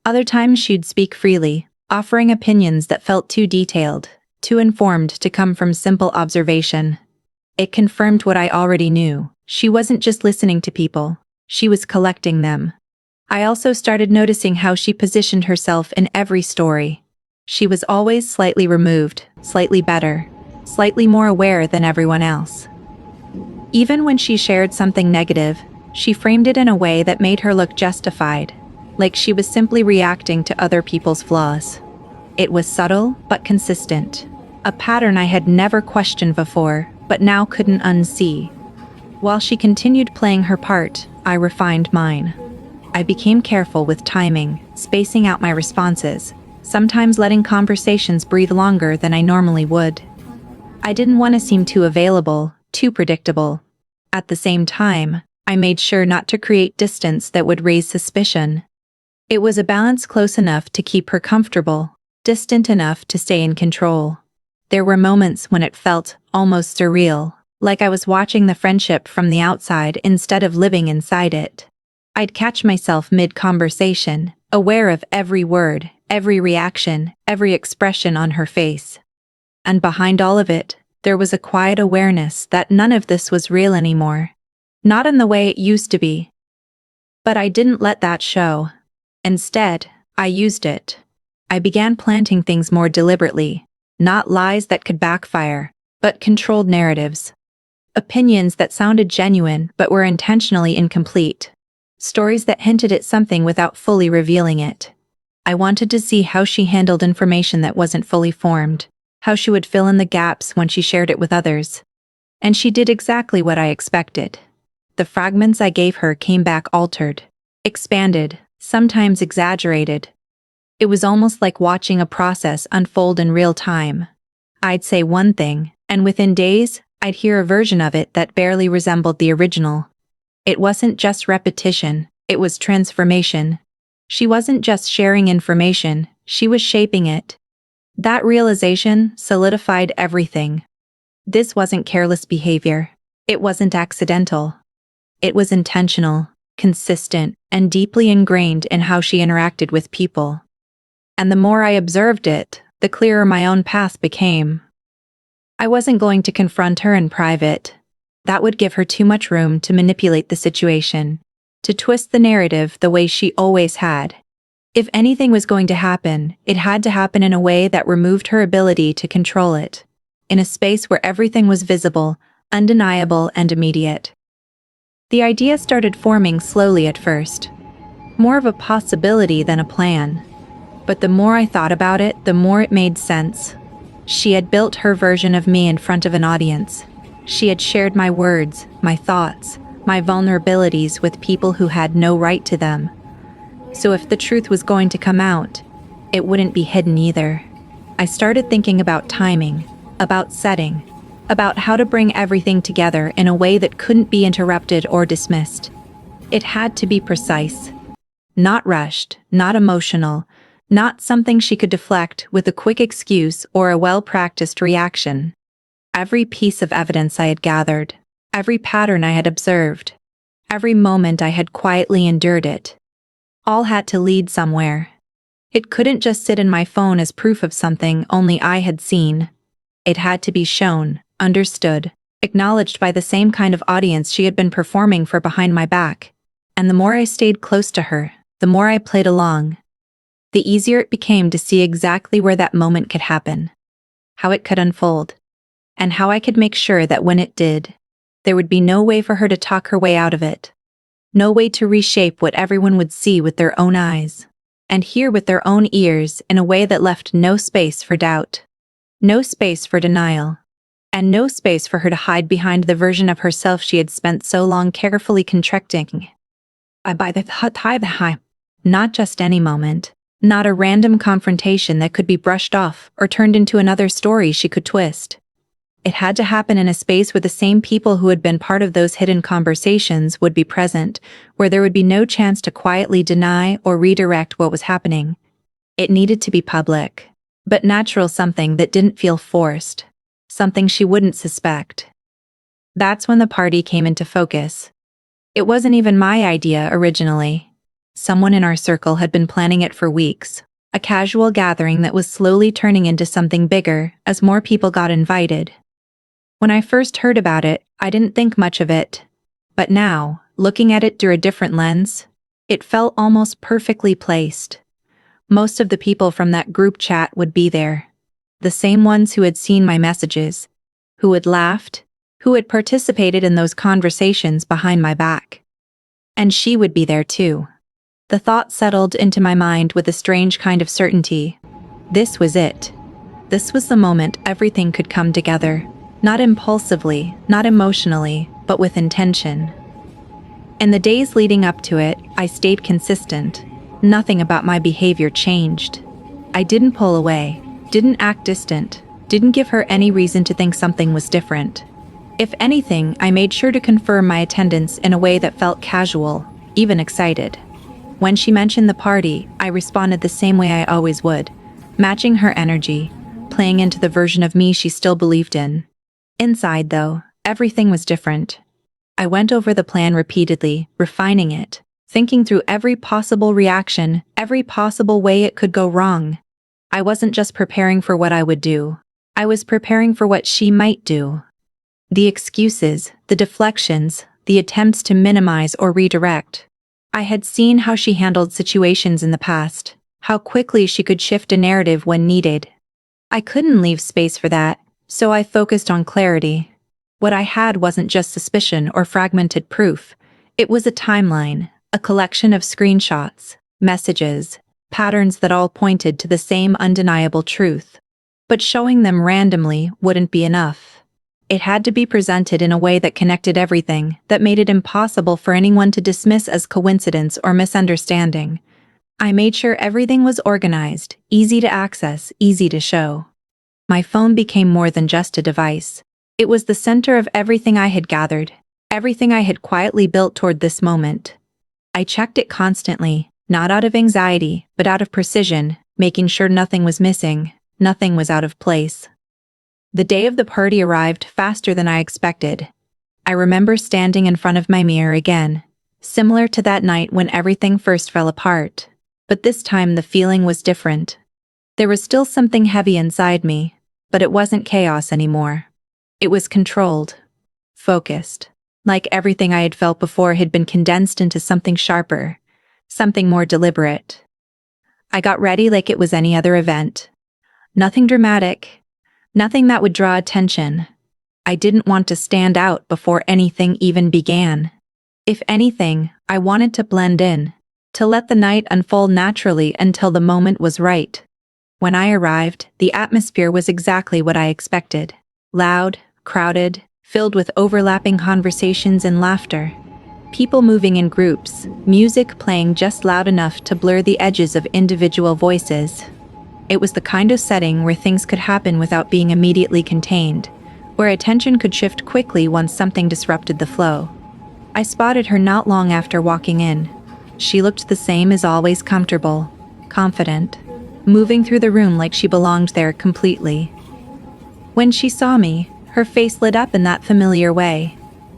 Other times she'd speak freely, offering opinions that felt too detailed, too informed to come from simple observation. It confirmed what I already knew. She wasn't just listening to people, she was collecting them. I also started noticing how she positioned herself in every story. She was always slightly removed, slightly better, slightly more aware than everyone else. Even when she shared something negative, she framed it in a way that made her look justified, like she was simply reacting to other people's flaws. It was subtle but consistent, a pattern I had never questioned before, but now couldn't unsee. While she continued playing her part, I refined mine. I became careful with timing, spacing out my responses, sometimes letting conversations breathe longer than I normally would. I didn't want to seem too available, too predictable. At the same time, I made sure not to create distance that would raise suspicion. It was a balance close enough to keep her comfortable, distant enough to stay in control. There were moments when it felt almost surreal, like I was watching the friendship from the outside instead of living inside it. I'd catch myself mid-conversation, aware of every word, every reaction, every expression on her face. And behind all of it, there was a quiet awareness that none of this was real anymore. Not in the way it used to be. But I didn't let that show. Instead, I used it. I began planting things more deliberately, not lies that could backfire, but controlled narratives. Opinions that sounded genuine but were intentionally incomplete. Stories that hinted at something without fully revealing it. I wanted to see how she handled information that wasn't fully formed, how she would fill in the gaps when she shared it with others. And she did exactly what I expected. The fragments I gave her came back altered, expanded, sometimes exaggerated. It was almost like watching a process unfold in real time. I'd say one thing, and within days, I'd hear a version of it that barely resembled the original. It wasn't just repetition, it was transformation. She wasn't just sharing information, she was shaping it. That realization solidified everything. This wasn't careless behavior. It wasn't accidental. It was intentional, consistent, and deeply ingrained in how she interacted with people. And the more I observed it, the clearer my own path became. I wasn't going to confront her in private. That would give her too much room to manipulate the situation, to twist the narrative the way she always had. If anything was going to happen, it had to happen in a way that removed her ability to control it, in a space where everything was visible, undeniable, and immediate. The idea started forming slowly at first, more of a possibility than a plan. But the more I thought about it, the more it made sense. She had built her version of me in front of an audience. She had shared my words, my thoughts, my vulnerabilities with people who had no right to them. So if the truth was going to come out, it wouldn't be hidden either. I started thinking about timing, about setting, about how to bring everything together in a way that couldn't be interrupted or dismissed. It had to be precise. Not rushed, not emotional, not something she could deflect with a quick excuse or a well-practiced reaction. Every piece of evidence I had gathered, every pattern I had observed, every moment I had quietly endured it, all had to lead somewhere. It couldn't just sit in my phone as proof of something only I had seen. It had to be shown, understood, acknowledged by the same kind of audience she had been performing for behind my back. And the more I stayed close to her, the more I played along, the easier it became to see exactly where that moment could happen, how it could unfold, and how I could make sure that when it did, there would be no way for her to talk her way out of it. No way to reshape what everyone would see with their own eyes, and hear with their own ears in a way that left no space for doubt, no space for denial, and no space for her to hide behind the version of herself she had spent so long carefully constructing. Not just any moment, not a random confrontation that could be brushed off or turned into another story she could twist. It had to happen in a space where the same people who had been part of those hidden conversations would be present, where there would be no chance to quietly deny or redirect what was happening. It needed to be public, but natural, something that didn't feel forced, something she wouldn't suspect. That's when the party came into focus. It wasn't even my idea originally. Someone in our circle had been planning it for weeks, a casual gathering that was slowly turning into something bigger as more people got invited. When I first heard about it, I didn't think much of it. But now, looking at it through a different lens, it felt almost perfectly placed. Most of the people from that group chat would be there. The same ones who had seen my messages, who had laughed, who had participated in those conversations behind my back. And she would be there too. The thought settled into my mind with a strange kind of certainty. This was it. This was the moment everything could come together. Not impulsively, not emotionally, but with intention. In the days leading up to it, I stayed consistent. Nothing about my behavior changed. I didn't pull away, didn't act distant, didn't give her any reason to think something was different. If anything, I made sure to confirm my attendance in a way that felt casual, even excited. When she mentioned the party, I responded the same way I always would, matching her energy, playing into the version of me she still believed in. Inside, though, Everything was different. I went over the plan repeatedly, refining it, thinking through every possible reaction, every possible way it could go wrong. I wasn't just preparing for what I would do. I was preparing for what she might do. The excuses, the deflections, the attempts to minimize or redirect. I had seen how she handled situations in the past, how quickly she could shift a narrative when needed. I couldn't leave space for that, so I focused on clarity. What I had wasn't just suspicion or fragmented proof. It was a timeline, a collection of screenshots, messages, patterns that all pointed to the same undeniable truth. But showing them randomly wouldn't be enough. It had to be presented in a way that connected everything, that made it impossible for anyone to dismiss as coincidence or misunderstanding. I made sure everything was organized, easy to access, easy to show. My phone became more than just a device. It was the center of everything I had gathered, everything I had quietly built toward this moment. I checked it constantly, not out of anxiety, but out of precision, making sure nothing was missing, nothing was out of place. The day of the party arrived faster than I expected. I remember standing in front of my mirror again, similar to that night when everything first fell apart. But this time the feeling was different. There was still something heavy inside me, but it wasn't chaos anymore. It was controlled, focused, like everything I had felt before had been condensed into something sharper, something more deliberate. I got ready like it was any other event. Nothing dramatic, nothing that would draw attention. I didn't want to stand out before anything even began. If anything, I wanted to blend in, to let the night unfold naturally until the moment was right. When I arrived, the atmosphere was exactly what I expected. Loud, crowded, filled with overlapping conversations and laughter. People moving in groups, music playing just loud enough to blur the edges of individual voices. It was the kind of setting where things could happen without being immediately contained, where attention could shift quickly once something disrupted the flow. I spotted her not long after walking in. She looked the same as always, comfortable, confident, moving through the room like she belonged there completely. When she saw me, her face lit up in that familiar way,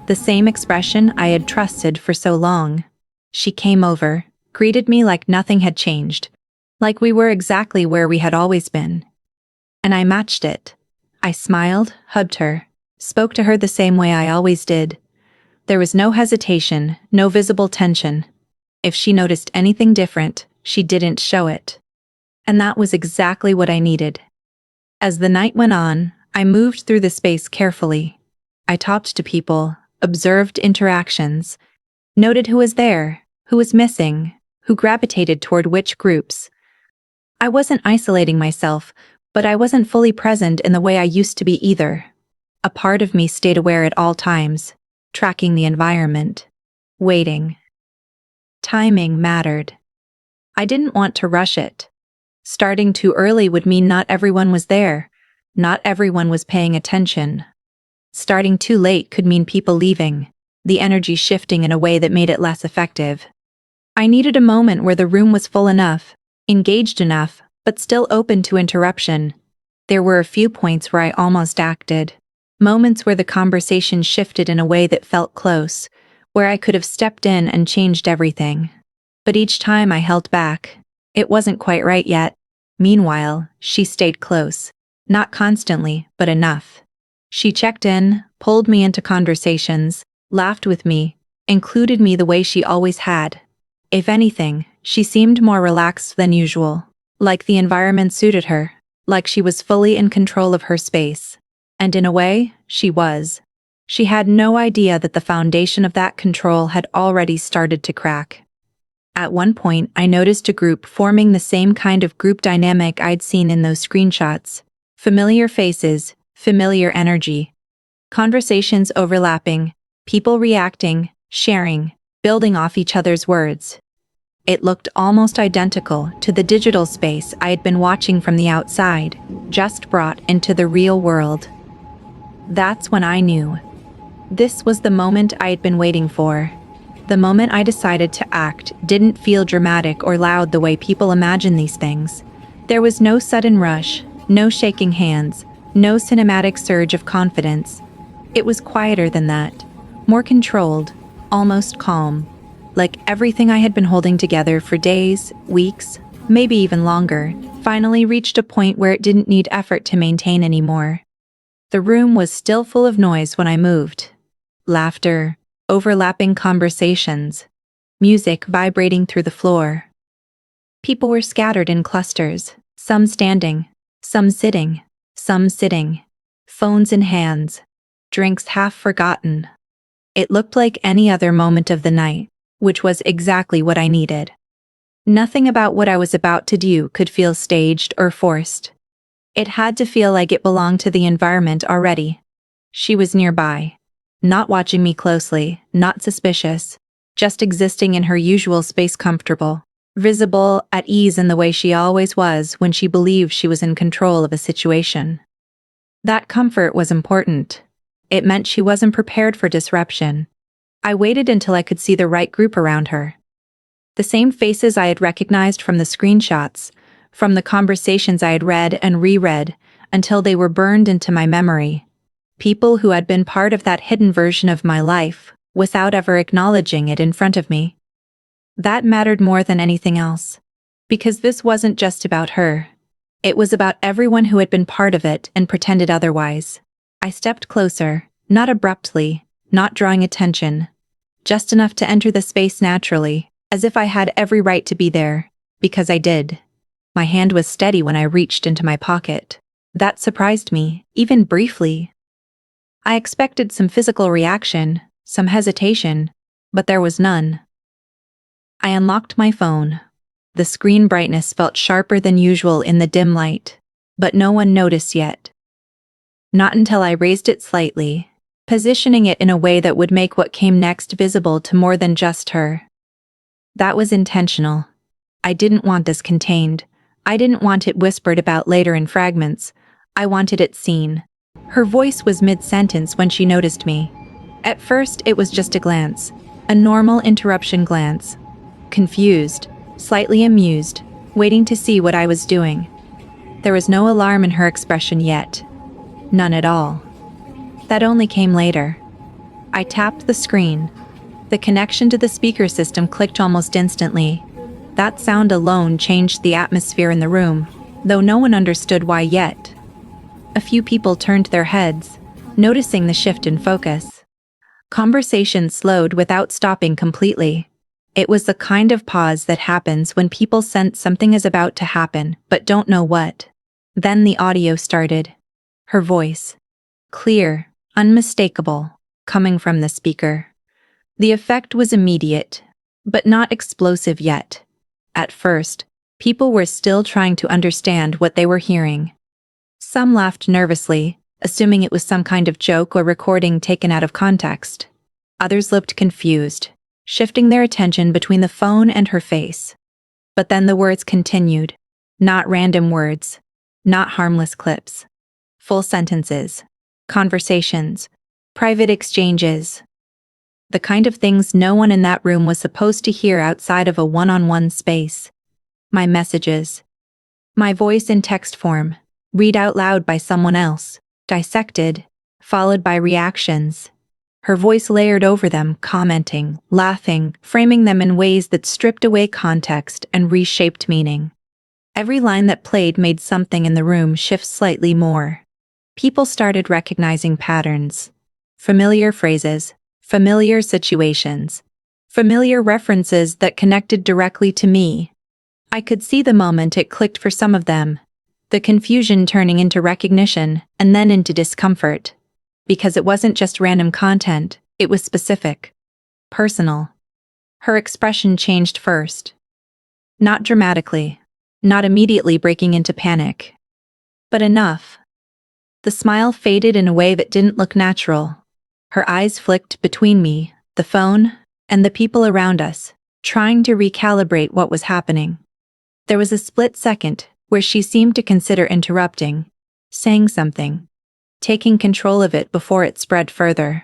the same expression I had trusted for so long. She came over, greeted me like nothing had changed, like we were exactly where we had always been. And I matched it. I smiled, hugged her, spoke to her the same way I always did. There was no hesitation, no visible tension. If she noticed anything different, she didn't show it. And that was exactly what I needed. As the night went on, I moved through the space carefully. I talked to people, observed interactions, noted who was there, who was missing, who gravitated toward which groups. I wasn't isolating myself, but I wasn't fully present in the way I used to be either. A part of me stayed aware at all times, tracking the environment, waiting. Timing mattered. I didn't want to rush it. Starting too early would mean not everyone was there, not everyone was paying attention. Starting too late could mean people leaving, the energy shifting in a way that made it less effective. I needed a moment where the room was full enough, engaged enough, but still open to interruption. There were a few points where I almost acted, moments where the conversation shifted in a way that felt close, where I could have stepped in and changed everything. But each time I held back. It wasn't quite right yet. Meanwhile, she stayed close. Not constantly, but enough. She checked in, pulled me into conversations, laughed with me, included me the way she always had. If anything, she seemed more relaxed than usual. Like the environment suited her. Like she was fully in control of her space. And in a way, she was. She had no idea that the foundation of that control had already started to crack. At one point, I noticed a group forming the same kind of group dynamic I'd seen in those screenshots. Familiar faces, familiar energy. Conversations overlapping, people reacting, sharing, building off each other's words. It looked almost identical to the digital space I had been watching from the outside, just brought into the real world. That's when I knew. This was the moment I had been waiting for. The moment I decided to act didn't feel dramatic or loud the way people imagine these things. There was no sudden rush, no shaking hands, no cinematic surge of confidence. It was quieter than that, more controlled, almost calm, like everything I had been holding together for days, weeks, maybe even longer, finally reached a point where it didn't need effort to maintain anymore. The room was still full of noise when I moved. Laughter, overlapping conversations, music vibrating through the floor. People were scattered in clusters, some standing, some sitting, phones in hands, drinks half forgotten. It looked like any other moment of the night, which was exactly what I needed. Nothing about what I was about to do could feel staged or forced. It had to feel like it belonged to the environment already. She was nearby, not watching me closely, not suspicious, just existing in her usual space, comfortable, visible, at ease in the way she always was when she believed she was in control of a situation. That comfort was important. It meant she wasn't prepared for disruption. I waited until I could see the right group around her. The same faces I had recognized from the screenshots, from the conversations I had read and reread, until they were burned into my memory. People who had been part of that hidden version of my life, without ever acknowledging it in front of me. That mattered more than anything else. Because this wasn't just about her. It was about everyone who had been part of it and pretended otherwise. I stepped closer, not abruptly, not drawing attention, just enough to enter the space naturally, as if I had every right to be there, because I did. My hand was steady when I reached into my pocket. That surprised me, even briefly. I expected some physical reaction, some hesitation, but there was none. I unlocked my phone. The screen brightness felt sharper than usual in the dim light, but no one noticed yet. Not until I raised it slightly, positioning it in a way that would make what came next visible to more than just her. That was intentional. I didn't want this contained. I didn't want it whispered about later in fragments. I wanted it seen. Her voice was mid-sentence when she noticed me. At first, it was just a glance. A normal interruption glance. Confused, slightly amused, waiting to see what I was doing. There was no alarm in her expression yet. None at all. That only came later. I tapped the screen. The connection to the speaker system clicked almost instantly. That sound alone changed the atmosphere in the room, though no one understood why yet. A few people turned their heads, noticing the shift in focus. Conversation slowed without stopping completely. It was the kind of pause that happens when people sense something is about to happen but don't know what. Then the audio started. Her voice. Clear, unmistakable, coming from the speaker. The effect was immediate, but not explosive yet. At first, people were still trying to understand what they were hearing. Some laughed nervously, assuming it was some kind of joke or recording taken out of context. Others looked confused, shifting their attention between the phone and her face. But then the words continued. Not random words, not harmless clips. Full sentences, conversations, private exchanges. The kind of things no one in that room was supposed to hear outside of a one-on-one space. My messages. My voice in text form, read out loud by someone else, dissected, followed by reactions. Her voice layered over them, commenting, laughing, framing them in ways that stripped away context and reshaped meaning. Every line that played made something in the room shift slightly more. People started recognizing patterns. Familiar phrases, familiar situations, familiar references that connected directly to me. I could see the moment it clicked for some of them, the confusion turning into recognition and then into discomfort. Because it wasn't just random content, it was specific, personal. Her expression changed first. Not dramatically, not immediately breaking into panic, but enough. The smile faded in a way that didn't look natural. Her eyes flicked between me, the phone, and the people around us, trying to recalibrate what was happening. There was a split second where she seemed to consider interrupting, saying something, taking control of it before it spread further.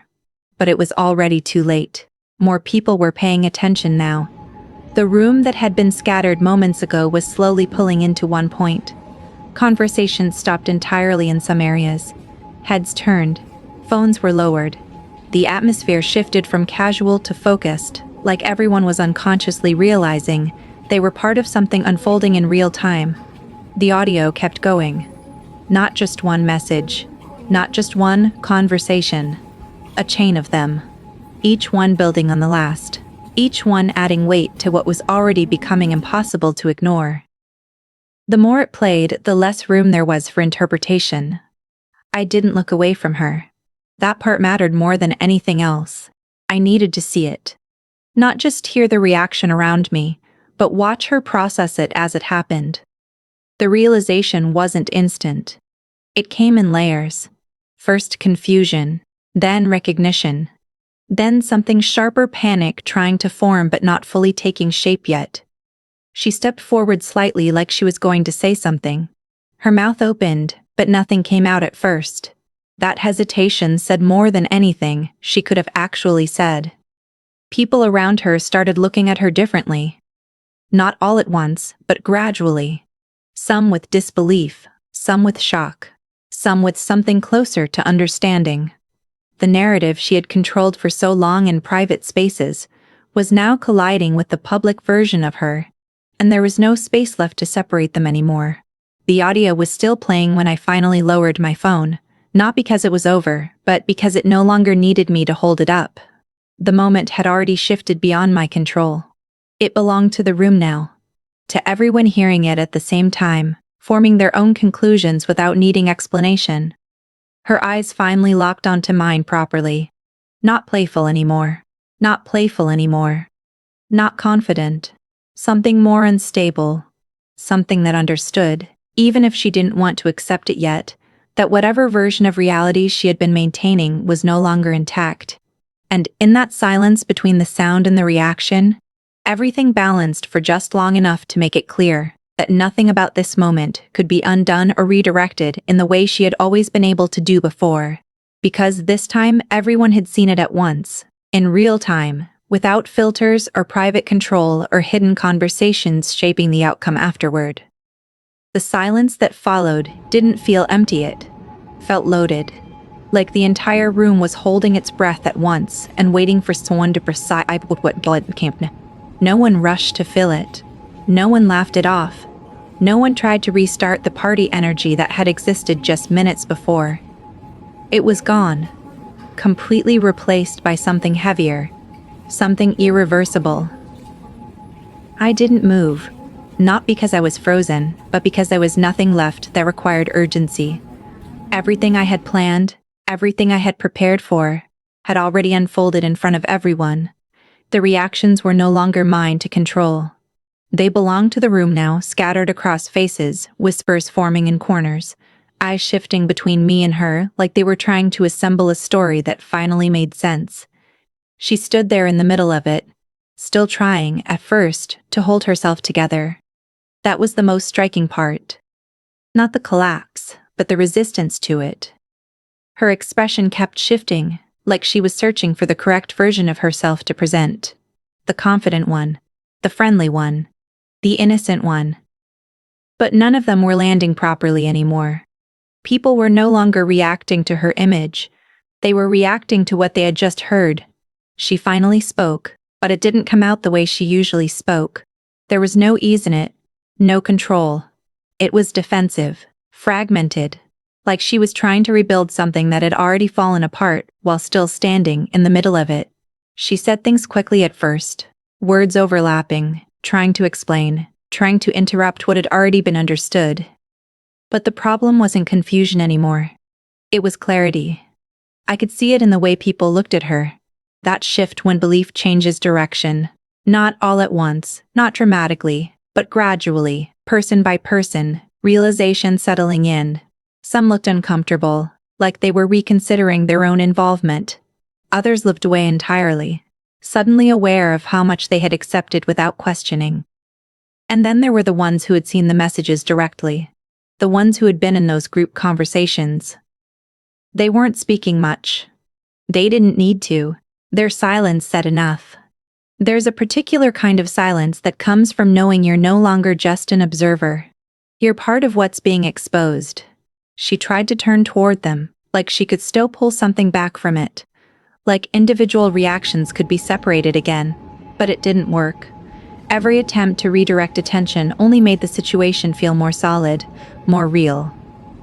But it was already too late. More people were paying attention now. The room that had been scattered moments ago was slowly pulling into one point. Conversations stopped entirely in some areas. Heads turned. Phones were lowered. The atmosphere shifted from casual to focused, like everyone was unconsciously realizing they were part of something unfolding in real time. The audio kept going. Not just one message, not just one conversation, a chain of them, each one building on the last, each one adding weight to what was already becoming impossible to ignore. The more it played, the less room there was for interpretation. I didn't look away from her. That part mattered more than anything else. I needed to see it. Not just hear the reaction around me, but watch her process it as it happened. The realization wasn't instant. It came in layers. First confusion, then recognition, then something sharper, panic trying to form but not fully taking shape yet. She stepped forward slightly like she was going to say something. Her mouth opened, but nothing came out at first. That hesitation said more than anything she could have actually said. People around her started looking at her differently. Not all at once, but gradually. Some with disbelief, some with shock, some with something closer to understanding. The narrative she had controlled for so long in private spaces was now colliding with the public version of her, and there was no space left to separate them anymore. The audio was still playing when I finally lowered my phone, not because it was over, but because it no longer needed me to hold it up. The moment had already shifted beyond my control. It belonged to the room now, to everyone hearing it at the same time, forming their own conclusions without needing explanation. Her eyes finally locked onto mine properly. Not playful anymore. Not playful anymore. Not confident. Something more unstable. Something that understood, even if she didn't want to accept it yet, that whatever version of reality she had been maintaining was no longer intact. And in that silence between the sound and the reaction, everything balanced for just long enough to make it clear that nothing about this moment could be undone or redirected in the way she had always been able to do before. Because this time everyone had seen it at once, in real time, without filters or private control or hidden conversations shaping the outcome afterward. The silence that followed didn't feel empty, it felt loaded. Like the entire room was holding its breath at once and waiting for someone to precise what blood came. No one rushed to fill it. No one laughed it off. No one tried to restart the party energy that had existed just minutes before. It was gone, completely replaced by something heavier, something irreversible. I didn't move, not because I was frozen, but because there was nothing left that required urgency. Everything I had planned, everything I had prepared for, had already unfolded in front of everyone. The reactions were no longer mine to control. They belonged to the room now, scattered across faces, whispers forming in corners, eyes shifting between me and her like they were trying to assemble a story that finally made sense. She stood there in the middle of it, still trying, at first, to hold herself together. That was the most striking part. Not the collapse, but the resistance to it. Her expression kept shifting, like she was searching for the correct version of herself to present. The confident one, the friendly one, the innocent one. But none of them were landing properly anymore. People were no longer reacting to her image. They were reacting to what they had just heard. She finally spoke, but it didn't come out the way she usually spoke. There was no ease in it, no control. It was defensive, fragmented, like she was trying to rebuild something that had already fallen apart while still standing in the middle of it. She said things quickly at first, words overlapping, trying to explain, trying to interrupt what had already been understood. But the problem wasn't confusion anymore. It was clarity. I could see it in the way people looked at her. That shift when belief changes direction. Not all at once, not dramatically, but gradually, person by person, realization settling in. Some looked uncomfortable, like they were reconsidering their own involvement. Others looked away entirely, suddenly aware of how much they had accepted without questioning. And then there were the ones who had seen the messages directly, the ones who had been in those group conversations. They weren't speaking much. They didn't need to. Their silence said enough. There's a particular kind of silence that comes from knowing you're no longer just an observer. You're part of what's being exposed. She tried to turn toward them, like she could still pull something back from it, like individual reactions could be separated again, but it didn't work. Every attempt to redirect attention only made the situation feel more solid, more real.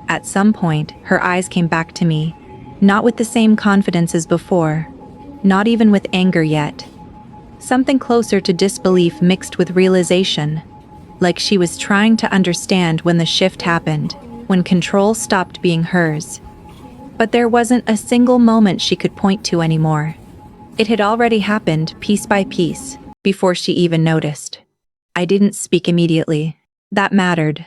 At some point, her eyes came back to me, not with the same confidence as before, not even with anger yet. Something closer to disbelief mixed with realization, like she was trying to understand when the shift happened, when control stopped being hers. But there wasn't a single moment she could point to anymore. It had already happened piece by piece, before she even noticed. I didn't speak immediately. That mattered.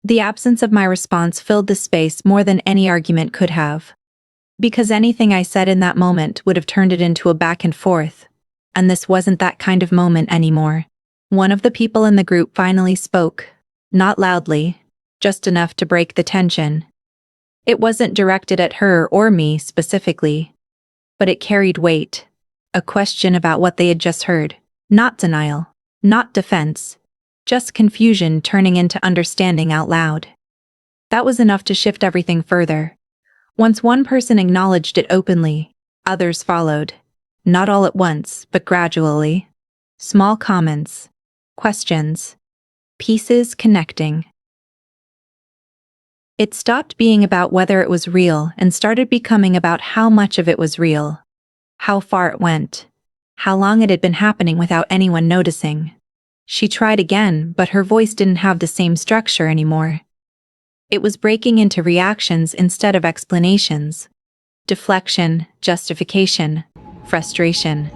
The absence of my response filled the space more than any argument could have. Because anything I said in that moment would have turned it into a back and forth. And this wasn't that kind of moment anymore. One of the people in the group finally spoke. Not loudly, just enough to break the tension. It wasn't directed at her or me specifically, but it carried weight. A question about what they had just heard. Not denial, not defense, just confusion turning into understanding out loud. That was enough to shift everything further. Once one person acknowledged it openly, others followed. Not all at once, but gradually. Small comments, questions, pieces connecting. It stopped being about whether it was real and started becoming about how much of it was real, how far it went, how long it had been happening without anyone noticing. She tried again, but her voice didn't have the same structure anymore. It was breaking into reactions instead of explanations. Deflection, justification, frustration.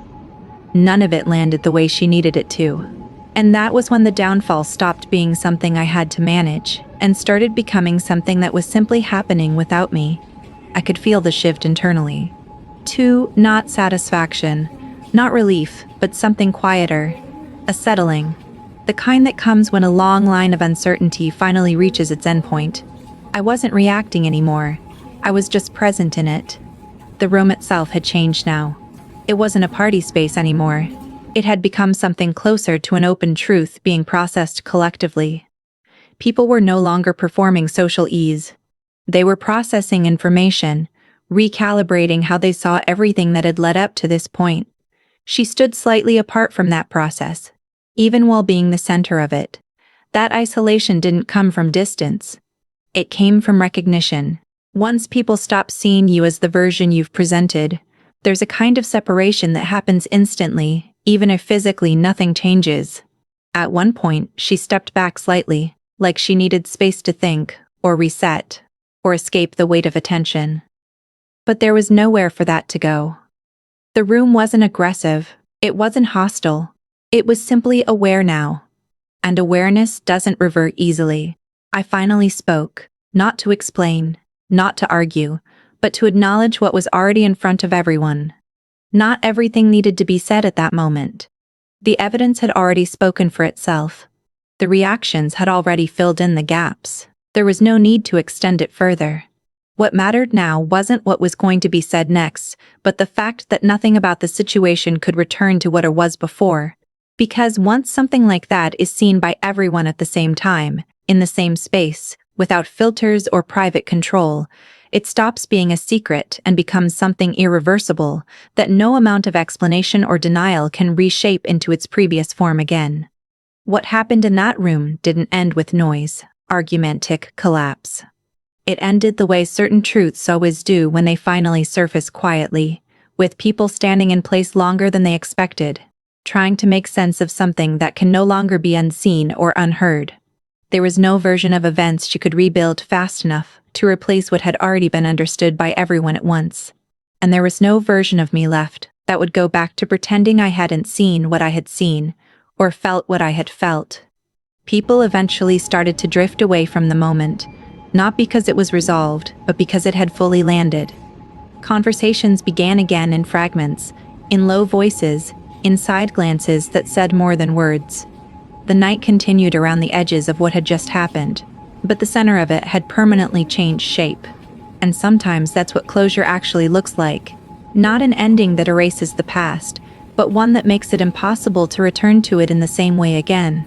None of it landed the way she needed it to. And that was when the downfall stopped being something I had to manage and started becoming something that was simply happening without me. I could feel the shift internally. To not satisfaction, not relief, but something quieter, a settling, the kind that comes when a long line of uncertainty finally reaches its endpoint. I wasn't reacting anymore. I was just present in it. The room itself had changed now. It wasn't a party space anymore. It had become something closer to an open truth being processed collectively. People were no longer performing social ease. They were processing information, recalibrating how they saw everything that had led up to this point. She stood slightly apart from that process, even while being the center of it. That isolation didn't come from distance. It came from recognition. Once people stop seeing you as the version you've presented, there's a kind of separation that happens instantly, even if physically nothing changes. At one point, she stepped back slightly, like she needed space to think, or reset, or escape the weight of attention. But there was nowhere for that to go. The room wasn't aggressive, it wasn't hostile, it was simply aware now. And awareness doesn't revert easily. I finally spoke, not to explain, not to argue, but to acknowledge what was already in front of everyone. Not everything needed to be said at that moment. The evidence had already spoken for itself. The reactions had already filled in the gaps. There was no need to extend it further. What mattered now wasn't what was going to be said next, but the fact that nothing about the situation could return to what it was before. Because once something like that is seen by everyone at the same time, in the same space, without filters or private control, it stops being a secret and becomes something irreversible that no amount of explanation or denial can reshape into its previous form again. What happened in that room didn't end with noise, argumentic collapse. It ended the way certain truths always do when they finally surface quietly, with people standing in place longer than they expected, trying to make sense of something that can no longer be unseen or unheard. There was no version of events she could rebuild fast enough to replace what had already been understood by everyone at once. And there was no version of me left that would go back to pretending I hadn't seen what I had seen, or felt what I had felt. People eventually started to drift away from the moment, not because it was resolved, but because it had fully landed. Conversations began again in fragments, in low voices, in side glances that said more than words. The night continued around the edges of what had just happened, but the center of it had permanently changed shape. And sometimes that's what closure actually looks like. Not an ending that erases the past, but one that makes it impossible to return to it in the same way again.